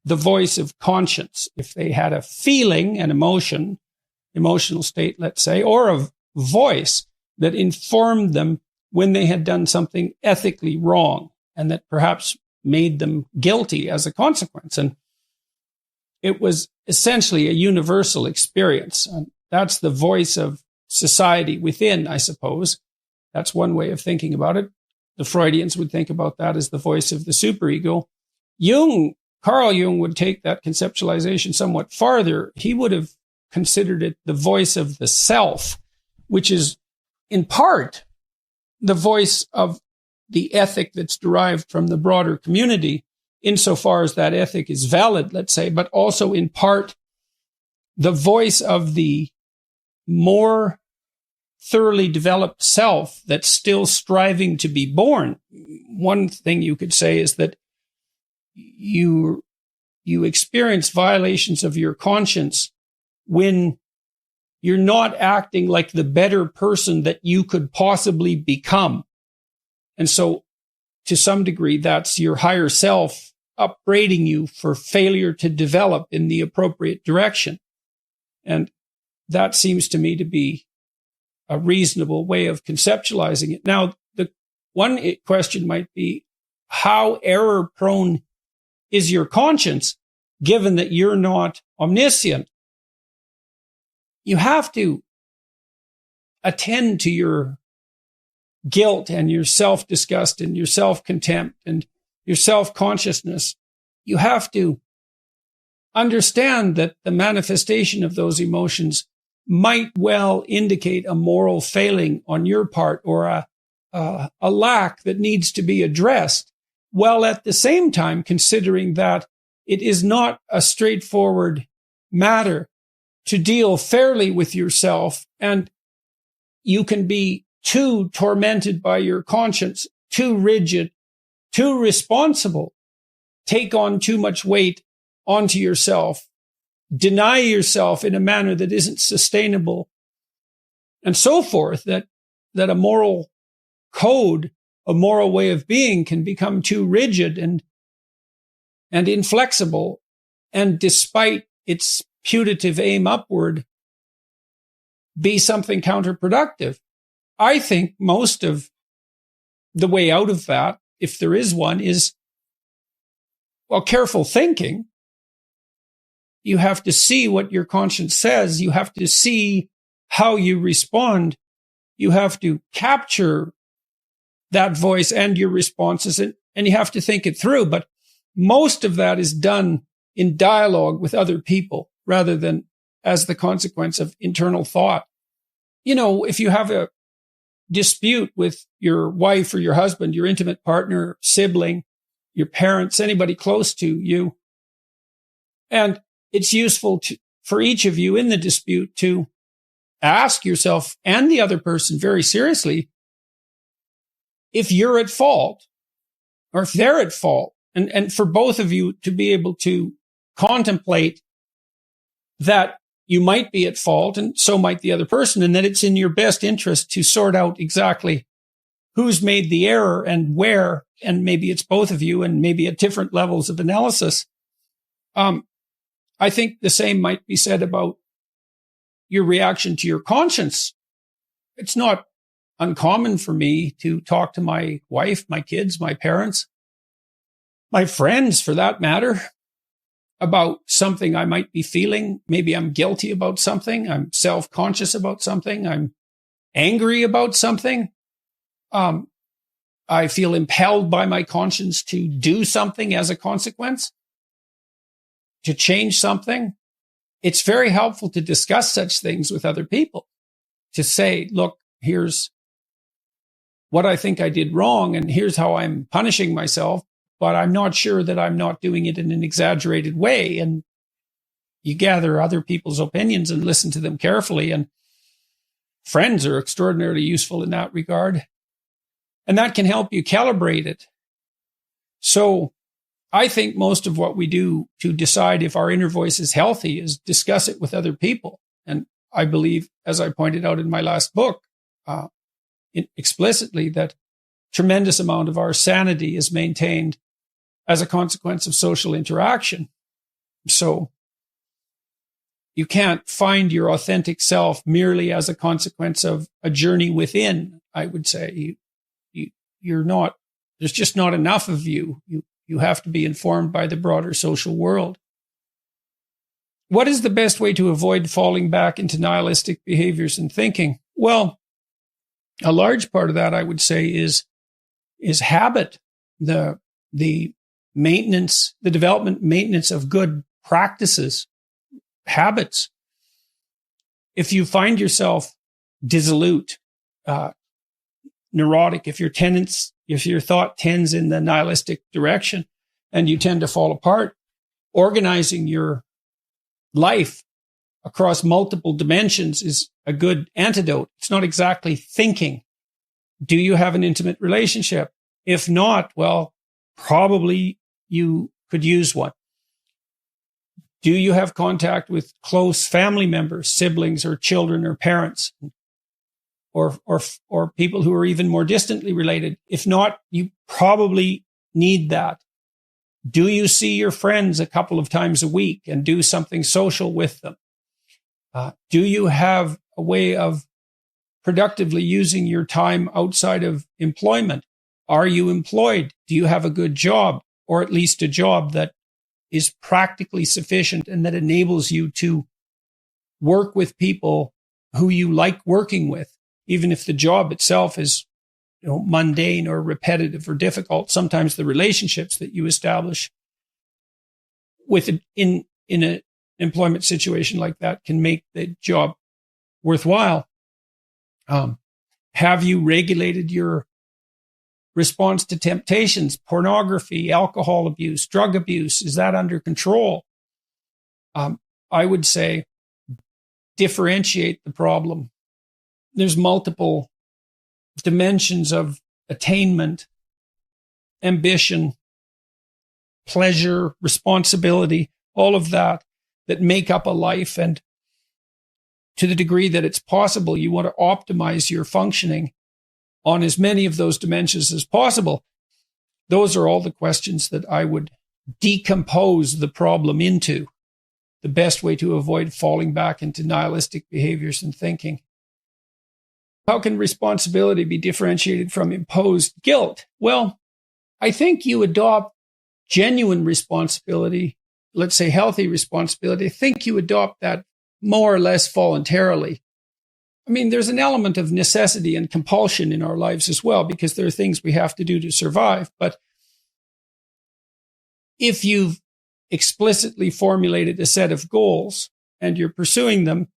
the voice of conscience, if they had a feeling, an emotional state, let's say, or a voice that informed them when they had done something ethically wrong and that perhaps made them guilty as a consequence. And it was essentially a universal experience. And that's the voice of society within, I suppose. That's one way of thinking about it. The Freudians would think about that as the voice of the superego. Carl Jung would take that conceptualization somewhat farther. He would have considered it the voice of the self, which is in part the voice of the ethic that's derived from the broader community, insofar as that ethic is valid, let's say, but also in part the voice of the more thoroughly developed self that's still striving to be born. One thing you could say is that you experience violations of your conscience when you're not acting like the better person that you could possibly become. And so, to some degree, that's your higher self upbraiding you for failure to develop in the appropriate direction. And that seems to me to be a reasonable way of conceptualizing it. Now, the one question might be, how error-prone is your conscience, given that you're not omniscient? You have to attend to your guilt and your self-disgust and your self-contempt and your self-consciousness. You have to understand that the manifestation of those emotions might well indicate a moral failing on your part or a lack that needs to be addressed, while at the same time considering that it is not a straightforward matter to deal fairly with yourself, and you can be too tormented by your conscience, too rigid, too responsible, take on too much weight onto yourself, deny yourself in a manner that isn't sustainable, and so forth, that a moral code, a moral way of being can become too rigid and inflexible, and despite its putative aim upward, be something counterproductive. I think most of the way out of that, if there is one, is, well, careful thinking. You have to see what your conscience says. You have to see how you respond. You have to capture that voice and your responses, and you have to think it through. But most of that is done in dialogue with other people rather than as the consequence of internal thought. You know, if you have a dispute with your wife or your husband, your intimate partner, sibling, your parents, anybody close to you, and it's useful for each of you in the dispute to ask yourself and the other person very seriously if you're at fault or if they're at fault, and for both of you to be able to contemplate that you might be at fault and so might the other person, and that it's in your best interest to sort out exactly who's made the error and where, and maybe it's both of you and maybe at different levels of analysis. I think the same might be said about your reaction to your conscience. It's not uncommon for me to talk to my wife, my kids, my parents, my friends for that matter, about something I might be feeling. Maybe I'm guilty about something. I'm self-conscious about something. I'm angry about something. I feel impelled by my conscience to do something as a consequence, to change something. It's very helpful to discuss such things with other people, to say, look, here's what I think I did wrong, and here's how I'm punishing myself, but I'm not sure that I'm not doing it in an exaggerated way. And you gather other people's opinions and listen to them carefully. And friends are extraordinarily useful in that regard. And that can help you calibrate it. So I think most of what we do to decide if our inner voice is healthy is discuss it with other people. And I believe, as I pointed out in my last book, explicitly, that tremendous amount of our sanity is maintained as a consequence of social interaction. So you can't find your authentic self merely as a consequence of a journey within, I would say. You're not, there's just not enough of you. You have to be informed by the broader social world. What is the best way to avoid falling back into nihilistic behaviors and thinking? Well, a large part of that, I would say, is habit, the maintenance, the development, maintenance of good practices, habits. If you find yourself dissolute, neurotic, if your thought tends in the nihilistic direction and you tend to fall apart, organizing your life across multiple dimensions is a good antidote. It's not exactly thinking. Do you have an intimate relationship? If not, well, probably you could use one. Do you have contact with close family members, siblings or children or parents, or people who are even more distantly related? If not, you probably need that. Do you see your friends a couple of times a week and do something social with them? Do you have a way of productively using your time outside of employment? Are you employed? Do you have a good job, or at least a job that is practically sufficient and that enables you to work with people who you like working with, even if the job itself is, mundane or repetitive or difficult? Sometimes the relationships that you establish in an employment situation like that can make the job worthwhile. Have you regulated your response to temptations, pornography, alcohol abuse, drug abuse? Is that under control? I would say differentiate the problem. There's multiple dimensions of attainment, ambition, pleasure, responsibility, all of that make up a life. And to the degree that it's possible, you want to optimize your functioning on as many of those dimensions as possible. Those are all the questions that I would decompose the problem into. The best way to avoid falling back into nihilistic behaviors and thinking. How can responsibility be differentiated from imposed guilt? Well, I think you adopt genuine responsibility, let's say healthy responsibility. I think you adopt that more or less voluntarily. I mean, there's an element of necessity and compulsion in our lives as well, because there are things we have to do to survive. But if you've explicitly formulated a set of goals and you're pursuing them,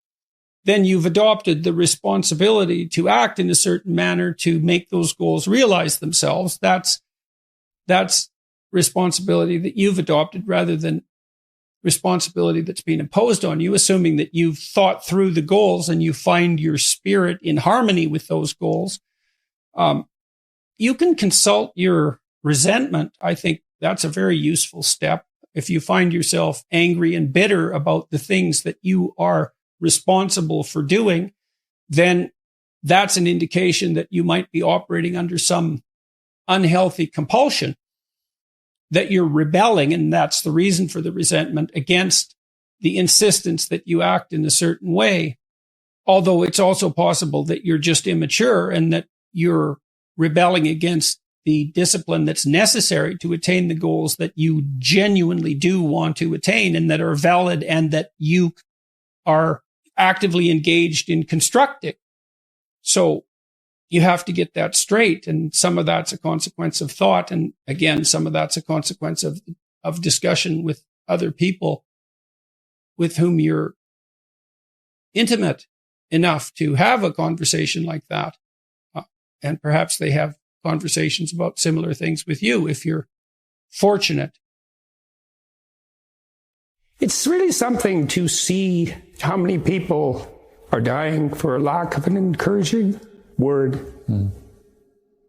then you've adopted the responsibility to act in a certain manner to make those goals realize themselves. That's responsibility that you've adopted rather than responsibility that's been imposed on you, assuming that you've thought through the goals and you find your spirit in harmony with those goals. You can consult your resentment. I think that's a very useful step. If you find yourself angry and bitter about the things that you are responsible for doing, then that's an indication that you might be operating under some unhealthy compulsion, that you're rebelling, and that's the reason for the resentment, against the insistence that you act in a certain way. Although it's also possible that you're just immature and that you're rebelling against the discipline that's necessary to attain the goals that you genuinely do want to attain and that are valid and that you are actively engaged in constructing. So you have to get that straight. And some of that's a consequence of thought. And again, some of that's a consequence of discussion with other people with whom you're intimate enough to have a conversation like that. And perhaps they have conversations about similar things with you if you're fortunate. It's really something to see how many people are dying for a lack of an encouraging word.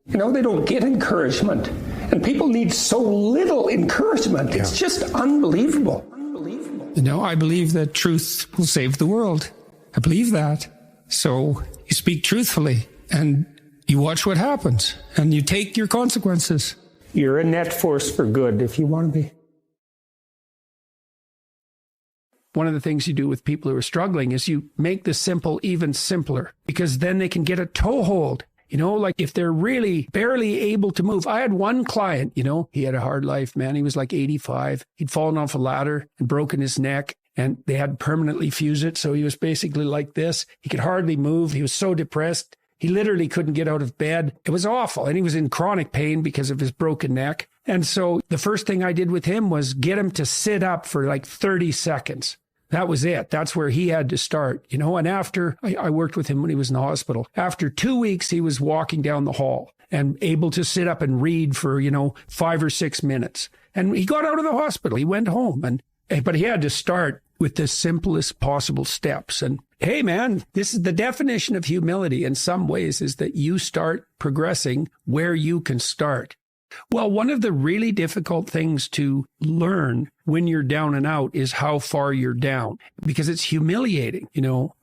They don't get encouragement. And people need so little encouragement. It's just unbelievable. I believe that truth will save the world. I believe that. So you speak truthfully and you watch what happens and you take your consequences. You're a net force for good if you want to be. One of the things you do with people who are struggling is you make the simple even simpler, because then they can get a toehold. Like if they're really barely able to move. I had one client, he had a hard life, man. He was like 85. He'd fallen off a ladder and broken his neck, and they had permanently fused it. So he was basically like this. He could hardly move. He was so depressed. He literally couldn't get out of bed. It was awful. And he was in chronic pain because of his broken neck. And so the first thing I did with him was get him to sit up for like 30 seconds. That was it. That's where he had to start, and after I worked with him when he was in the hospital, after 2 weeks, he was walking down the hall and able to sit up and read for, 5 or 6 minutes. And he got out of the hospital. He went home, but he had to start with the simplest possible steps. And hey, man, this is the definition of humility in some ways, is that you start progressing where you can start. Well, one of the really difficult things to learn when you're down and out is how far you're down, because it's humiliating.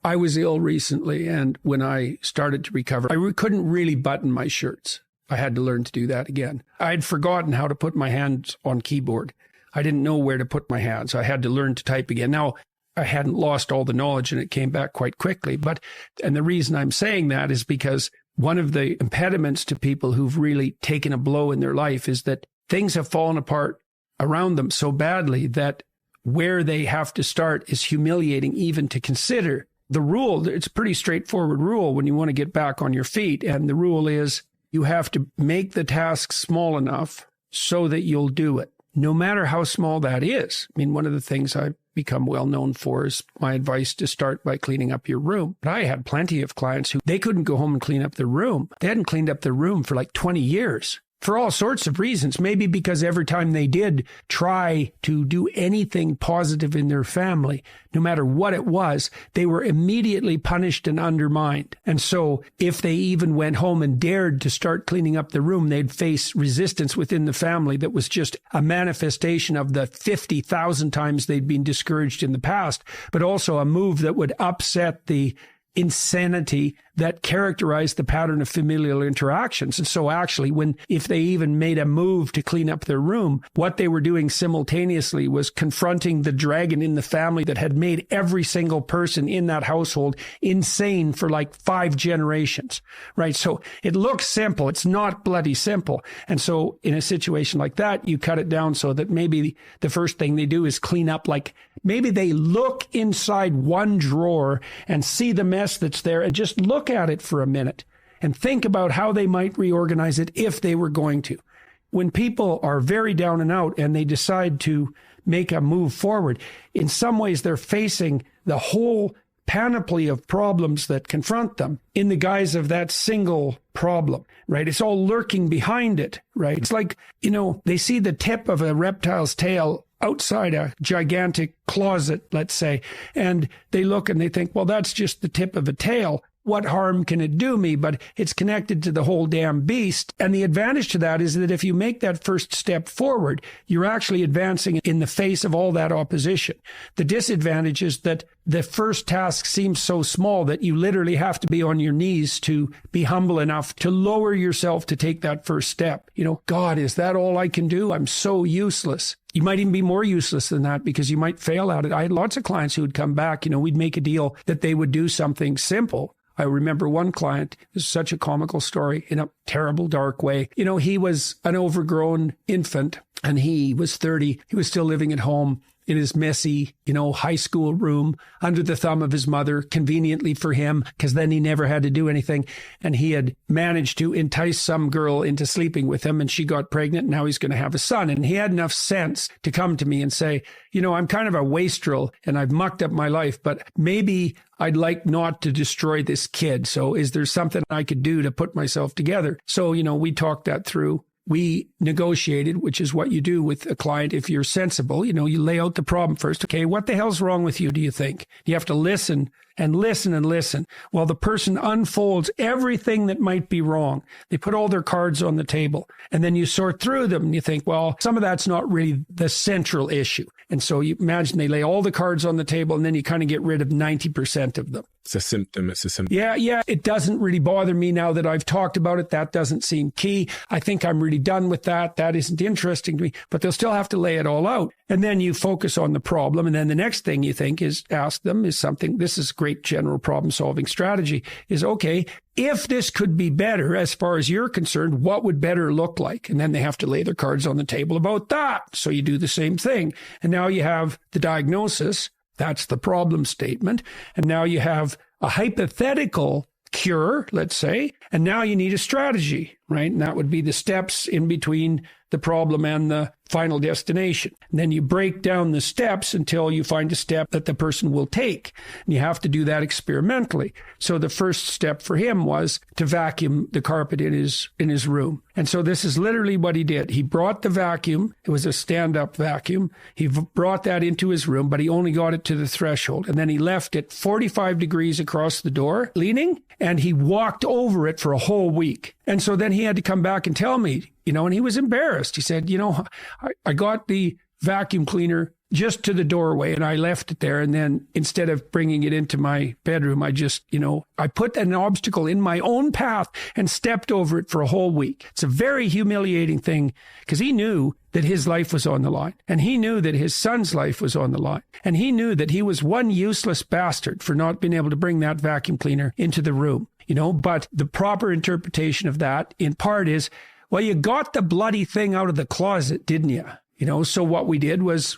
I was ill recently, and when I started to recover, I couldn't really button my shirts. I had to learn to do that again. I had forgotten how to put my hands on keyboard. I didn't know where to put my hands. I had to learn to type again. Now, I hadn't lost all the knowledge, and it came back quite quickly. And the reason I'm saying that is because one of the impediments to people who've really taken a blow in their life is that things have fallen apart around them so badly that where they have to start is humiliating even to consider. The rule, it's a pretty straightforward rule when you want to get back on your feet. And the rule is you have to make the task small enough so that you'll do it, no matter how small that is. I mean, one of the things I've become well known for is my advice to start by cleaning up your room. But I had plenty of clients who they couldn't go home and clean up their room. They hadn't cleaned up their room for like 20 years. For all sorts of reasons, maybe because every time they did try to do anything positive in their family, no matter what it was, they were immediately punished and undermined. And so if they even went home and dared to start cleaning up the room, they'd face resistance within the family that was just a manifestation of the 50,000 times they'd been discouraged in the past, but also a move that would upset the insanity that characterized the pattern of familial interactions. And so actually, if they even made a move to clean up their room, what they were doing simultaneously was confronting the dragon in the family that had made every single person in that household insane for like 5 generations, right? So it looks simple. It's not bloody simple. And so in a situation like that, you cut it down so that maybe the first thing they do is clean up, like maybe they look inside one drawer and see the mess that's there and just look at it for a minute and think about how they might reorganize it if they were going to. When people are very down and out and they decide to make a move forward, in some ways they're facing the whole panoply of problems that confront them in the guise of that single problem, right? It's all lurking behind it, right? It's like, they see the tip of a reptile's tail outside a gigantic closet, let's say, and they look and they think, well, that's just the tip of a tail. What harm can it do me? But it's connected to the whole damn beast. And the advantage to that is that if you make that first step forward, you're actually advancing in the face of all that opposition. The disadvantage is that the first task seems so small that you literally have to be on your knees to be humble enough to lower yourself to take that first step. God, is that all I can do? I'm so useless. You might even be more useless than that because you might fail at it. I had lots of clients who would come back, we'd make a deal that they would do something simple. I remember one client, this is such a comical story in a terrible, dark way. He was an overgrown infant and he was 30. He was still living at home in his messy, high school room under the thumb of his mother, conveniently for him, because then he never had to do anything. And he had managed to entice some girl into sleeping with him, and she got pregnant, and now he's going to have a son. And he had enough sense to come to me and say, I'm kind of a wastrel, and I've mucked up my life, but maybe I'd like not to destroy this kid. So is there something I could do to put myself together? So, we talked that through. We negotiated, which is what you do with a client if you're sensible. You lay out the problem first. Okay, what the hell's wrong with you, do you think? You have to listen and listen while the person unfolds everything that might be wrong. They put all their cards on the table, and then you sort through them and you think, well, some of that's not really the central issue. And so you imagine they lay all the cards on the table, and then you kind of get rid of 90% of them. It's a symptom. Yeah. It doesn't really bother me now that I've talked about it. That doesn't seem key. I think I'm really done with that. That isn't interesting to me, but they'll still have to lay it all out. And then you focus on the problem. And then the next thing you think is ask them is something, this is great general problem solving strategy, is okay, if this could be better as far as you're concerned, what would better look like? And then they have to lay their cards on the table about that. So you do the same thing. And now you have the diagnosis. That's the problem statement. And now you have a hypothetical cure, let's say, and now you need a strategy, right? And that would be the steps in between the problem and the final destination. And then you break down the steps until you find a step that the person will take. And you have to do that experimentally. So the first step for him was to vacuum the carpet in his room. And so this is literally what he did. He brought the vacuum. It was a stand-up vacuum. He brought that into his room, but he only got it to the threshold. And then he left it 45 degrees across the door, leaning, and he walked over it for a whole week. And so then he had to come back and tell me, and he was embarrassed. He said, I got the vacuum cleaner just to the doorway and I left it there. And then instead of bringing it into my bedroom, I just, I put an obstacle in my own path and stepped over it for a whole week. It's a very humiliating thing because he knew that his life was on the line, and he knew that his son's life was on the line, and he knew that he was one useless bastard for not being able to bring that vacuum cleaner into the room, but the proper interpretation of that in part is, well, you got the bloody thing out of the closet, didn't you? So what we did was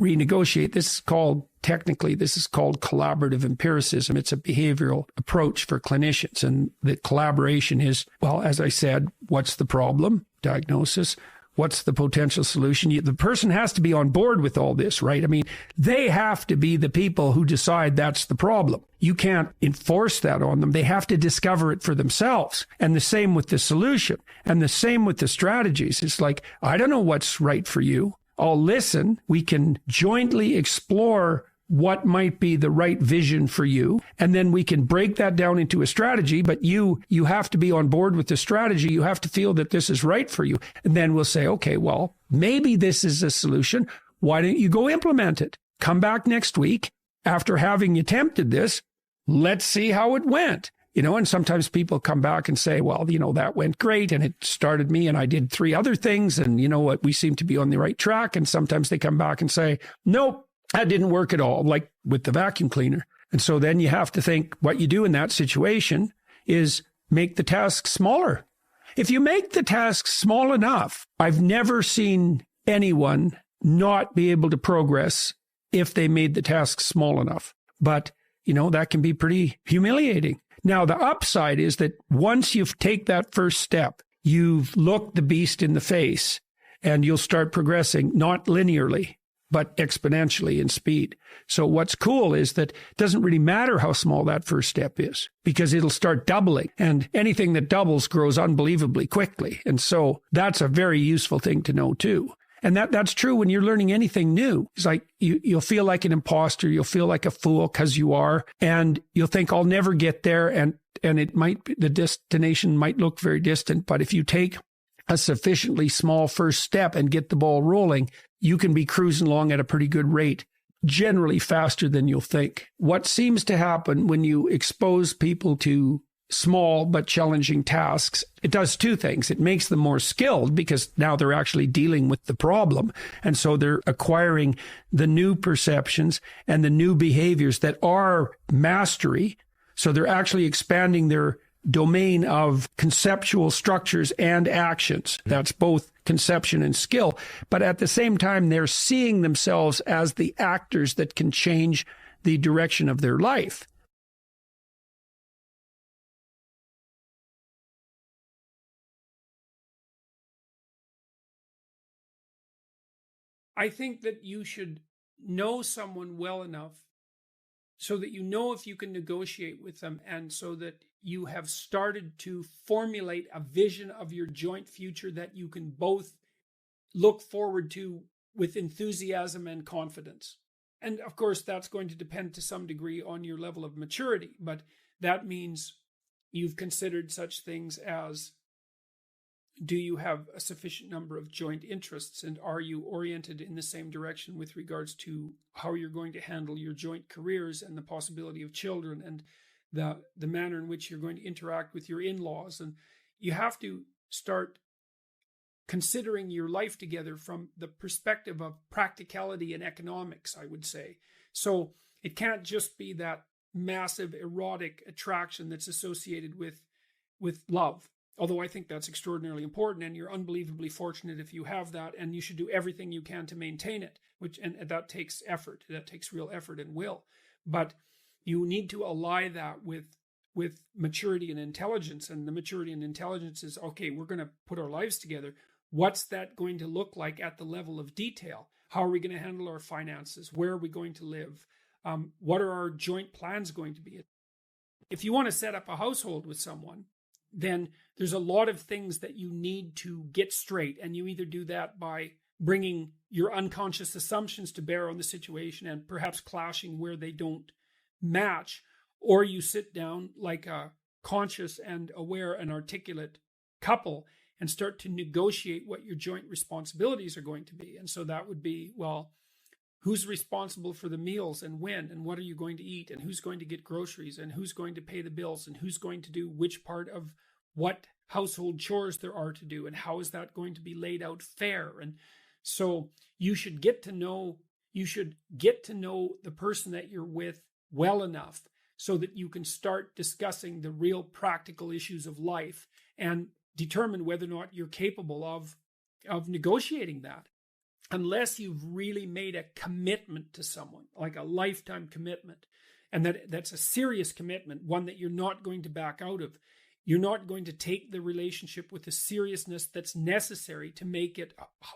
renegotiate. This is called collaborative empiricism. It's a behavioral approach for clinicians. And the collaboration is, well, as I said, what's the problem? Diagnosis. What's the potential solution? The person has to be on board with all this, right? I mean, they have to be the people who decide that's the problem. You can't enforce that on them. They have to discover it for themselves. And the same with the solution, and the same with the strategies. It's like, I don't know what's right for you. I'll listen. We can jointly explore what might be the right vision for you. And then we can break that down into a strategy, but you have to be on board with the strategy. You have to feel that this is right for you. And then we'll say, okay, well, maybe this is a solution. Why don't you go implement it? Come back next week after having attempted this. Let's see how it went. And sometimes people come back and say, well, that went great and it started me and I did 3 other things and what, we seem to be on the right track. And sometimes they come back and say, nope, that didn't work at all, like with the vacuum cleaner. And so then you have to think what you do in that situation is make the task smaller. If you make the task small enough, I've never seen anyone not be able to progress if they made the task small enough. But, that can be pretty humiliating. Now, the upside is that once you take that first step, you've looked the beast in the face and you'll start progressing, not linearly, but exponentially in speed. So what's cool is that it doesn't really matter how small that first step is because it'll start doubling, and anything that doubles grows unbelievably quickly. And so that's a very useful thing to know too. And that's true when you're learning anything new. It's like you'll feel like an imposter. You'll feel like a fool because you are, and you'll think I'll never get there. And it might be, the destination might look very distant, but if you take a sufficiently small first step and get the ball rolling, you can be cruising along at a pretty good rate, generally faster than you'll think. What seems to happen when you expose people to small but challenging tasks, it does 2 things. It makes them more skilled because now they're actually dealing with the problem. And so they're acquiring the new perceptions and the new behaviors that are mastery. So they're actually expanding their domain of conceptual structures and actions. That's both conception and skill. But at the same time, they're seeing themselves as the actors that can change the direction of their life. I think that you should know someone well enough so that you know if you can negotiate with them, and so that you have started to formulate a vision of your joint future that you can both look forward to with enthusiasm and confidence. And of course, that's going to depend to some degree on your level of maturity, but that means you've considered such things as, do you have a sufficient number of joint interests, and are you oriented in the same direction with regards to how you're going to handle your joint careers and the possibility of children and the manner in which you're going to interact with your in-laws? And you have to start considering your life together from the perspective of practicality and economics, I would say. So it can't just be that massive erotic attraction that's associated with love. Although I think that's extraordinarily important, and you're unbelievably fortunate if you have that, and you should do everything you can to maintain it, and that takes effort. That takes real effort and will. But you need to ally that with maturity and intelligence. And the maturity and intelligence is, okay, we're going to put our lives together. What's that going to look like at the level of detail? How are we going to handle our finances? Where are we going to live? What are our joint plans going to be? If you want to set up a household with someone, then there's a lot of things that you need to get straight. And you either do that by bringing your unconscious assumptions to bear on the situation and perhaps clashing where they don't match, or you sit down like a conscious and aware and articulate couple and start to negotiate what your joint responsibilities are going to be. And so that would be, well, who's responsible for the meals and when, and what are you going to eat, and who's going to get groceries, and who's going to pay the bills, and who's going to do which part of what household chores there are to do, and how is that going to be laid out fair. And so you should get to know the person that you're with well enough so that you can start discussing the real practical issues of life and determine whether or not you're capable of negotiating that. Unless you've really made a commitment to someone, like a lifetime commitment, and that's a serious commitment, one that you're not going to back out of. You're not going to take the relationship with the seriousness that's necessary to make it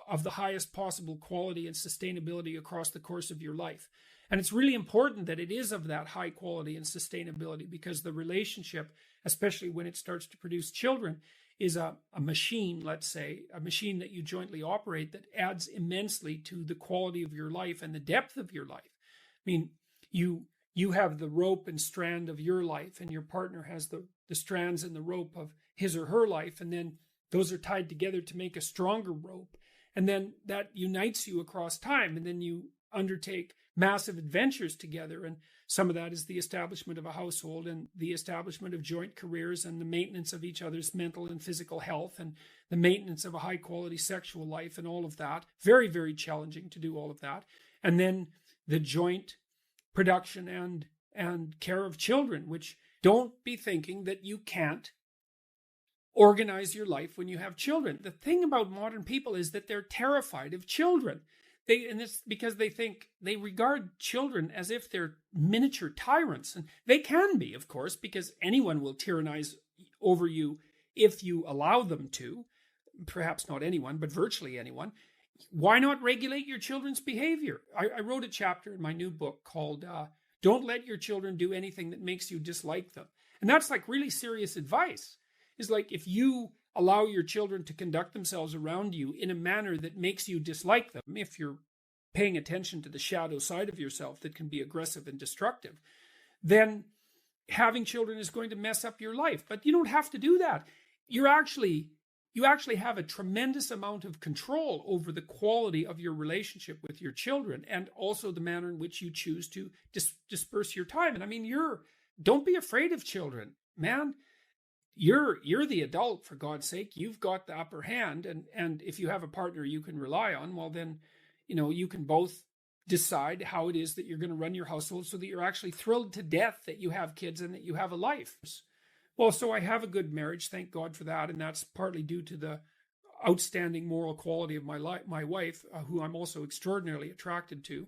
of the highest possible quality and sustainability across the course of your life. And it's really important that it is of that high quality and sustainability, because the relationship, especially when it starts to produce children, is a machine, let's say, a machine that you jointly operate that adds immensely to the quality of your life and the depth of your life. I mean, you have the rope and strand of your life, and your partner has the strands and the rope of his or her life, and then those are tied together to make a stronger rope. And then that unites you across time, and then you undertake massive adventures together. And some of that is the establishment of a household and the establishment of joint careers and the maintenance of each other's mental and physical health and the maintenance of a high quality sexual life and all of that. Very, very challenging to do all of that. And then the joint production and care of children, which, don't be thinking that you can't organize your life when you have children. The thing about modern people is that they're terrified of children. And it's because they regard children as if they're miniature tyrants. And they can be, of course, because anyone will tyrannize over you if you allow them to. Perhaps not anyone, but virtually anyone. Why not regulate your children's behavior? I wrote a chapter in my new book called Don't Let Your Children Do Anything That Makes You Dislike Them. And that's like really serious advice. It's like, if you allow your children to conduct themselves around you in a manner that makes you dislike them, if you're paying attention to the shadow side of yourself that can be aggressive and destructive, then having children is going to mess up your life. But you don't have to do that. You actually have a tremendous amount of control over the quality of your relationship with your children, and also the manner in which you choose to disperse your time. And I mean, don't be afraid of children, man. You're the adult, for God's sake. You've got the upper hand, and if you have a partner you can rely on, well then, you can both decide how it is that you're going to run your household so that you're actually thrilled to death that you have kids and that you have a life. Well, so I have a good marriage, thank God for that, and that's partly due to the outstanding moral quality of my wife, who I'm also extraordinarily attracted to.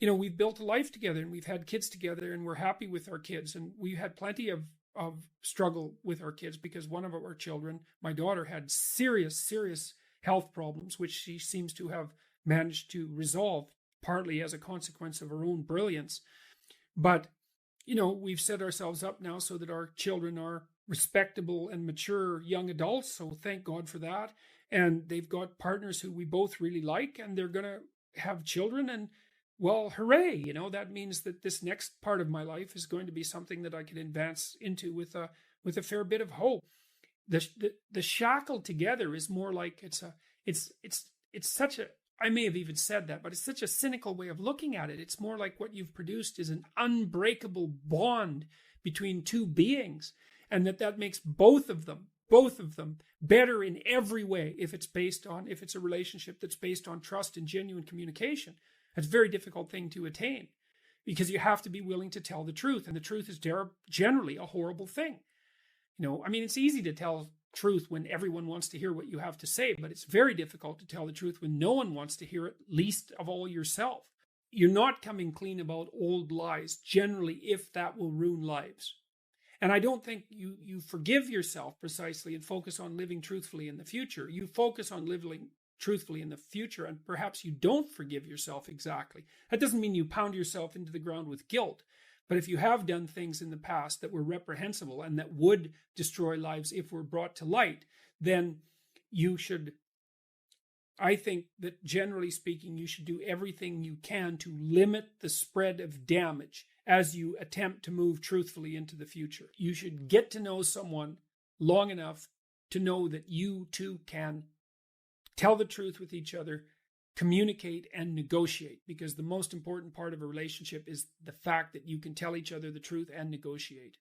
We've built a life together, and we've had kids together, and we're happy with our kids, and we had plenty of struggle with our kids, because one of our children, my daughter, had serious health problems, which she seems to have managed to resolve, partly as a consequence of her own brilliance. But, we've set ourselves up now so that our children are respectable and mature young adults, so thank God for that. And they've got partners who we both really like, and they're going to have children, and well, hooray, that means that this next part of my life is going to be something that I can advance into with a fair bit of hope. The shackled together is more like it's such a, I may have even said that, but it's such a cynical way of looking at it. It's more like what you've produced is an unbreakable bond between two beings, and that makes both of them better in every way if it's a relationship that's based on trust and genuine communication. That's a very difficult thing to attain, because you have to be willing to tell the truth, and the truth is generally a horrible thing. It's easy to tell truth when everyone wants to hear what you have to say, but it's very difficult to tell the truth when no one wants to hear it, least of all yourself. You're not coming clean about old lies, generally, if that will ruin lives. And I don't think you forgive yourself precisely and focus on living truthfully in the future. You focus on living truthfully in the future, and perhaps you don't forgive yourself exactly. That doesn't mean you pound yourself into the ground with guilt. But if you have done things in the past that were reprehensible and that would destroy lives if were brought to light, then you should, I think that generally speaking, you should do everything you can to limit the spread of damage as you attempt to move truthfully into the future. You should get to know someone long enough to know that you too can tell the truth with each other, communicate, and negotiate, because the most important part of a relationship is the fact that you can tell each other the truth and negotiate.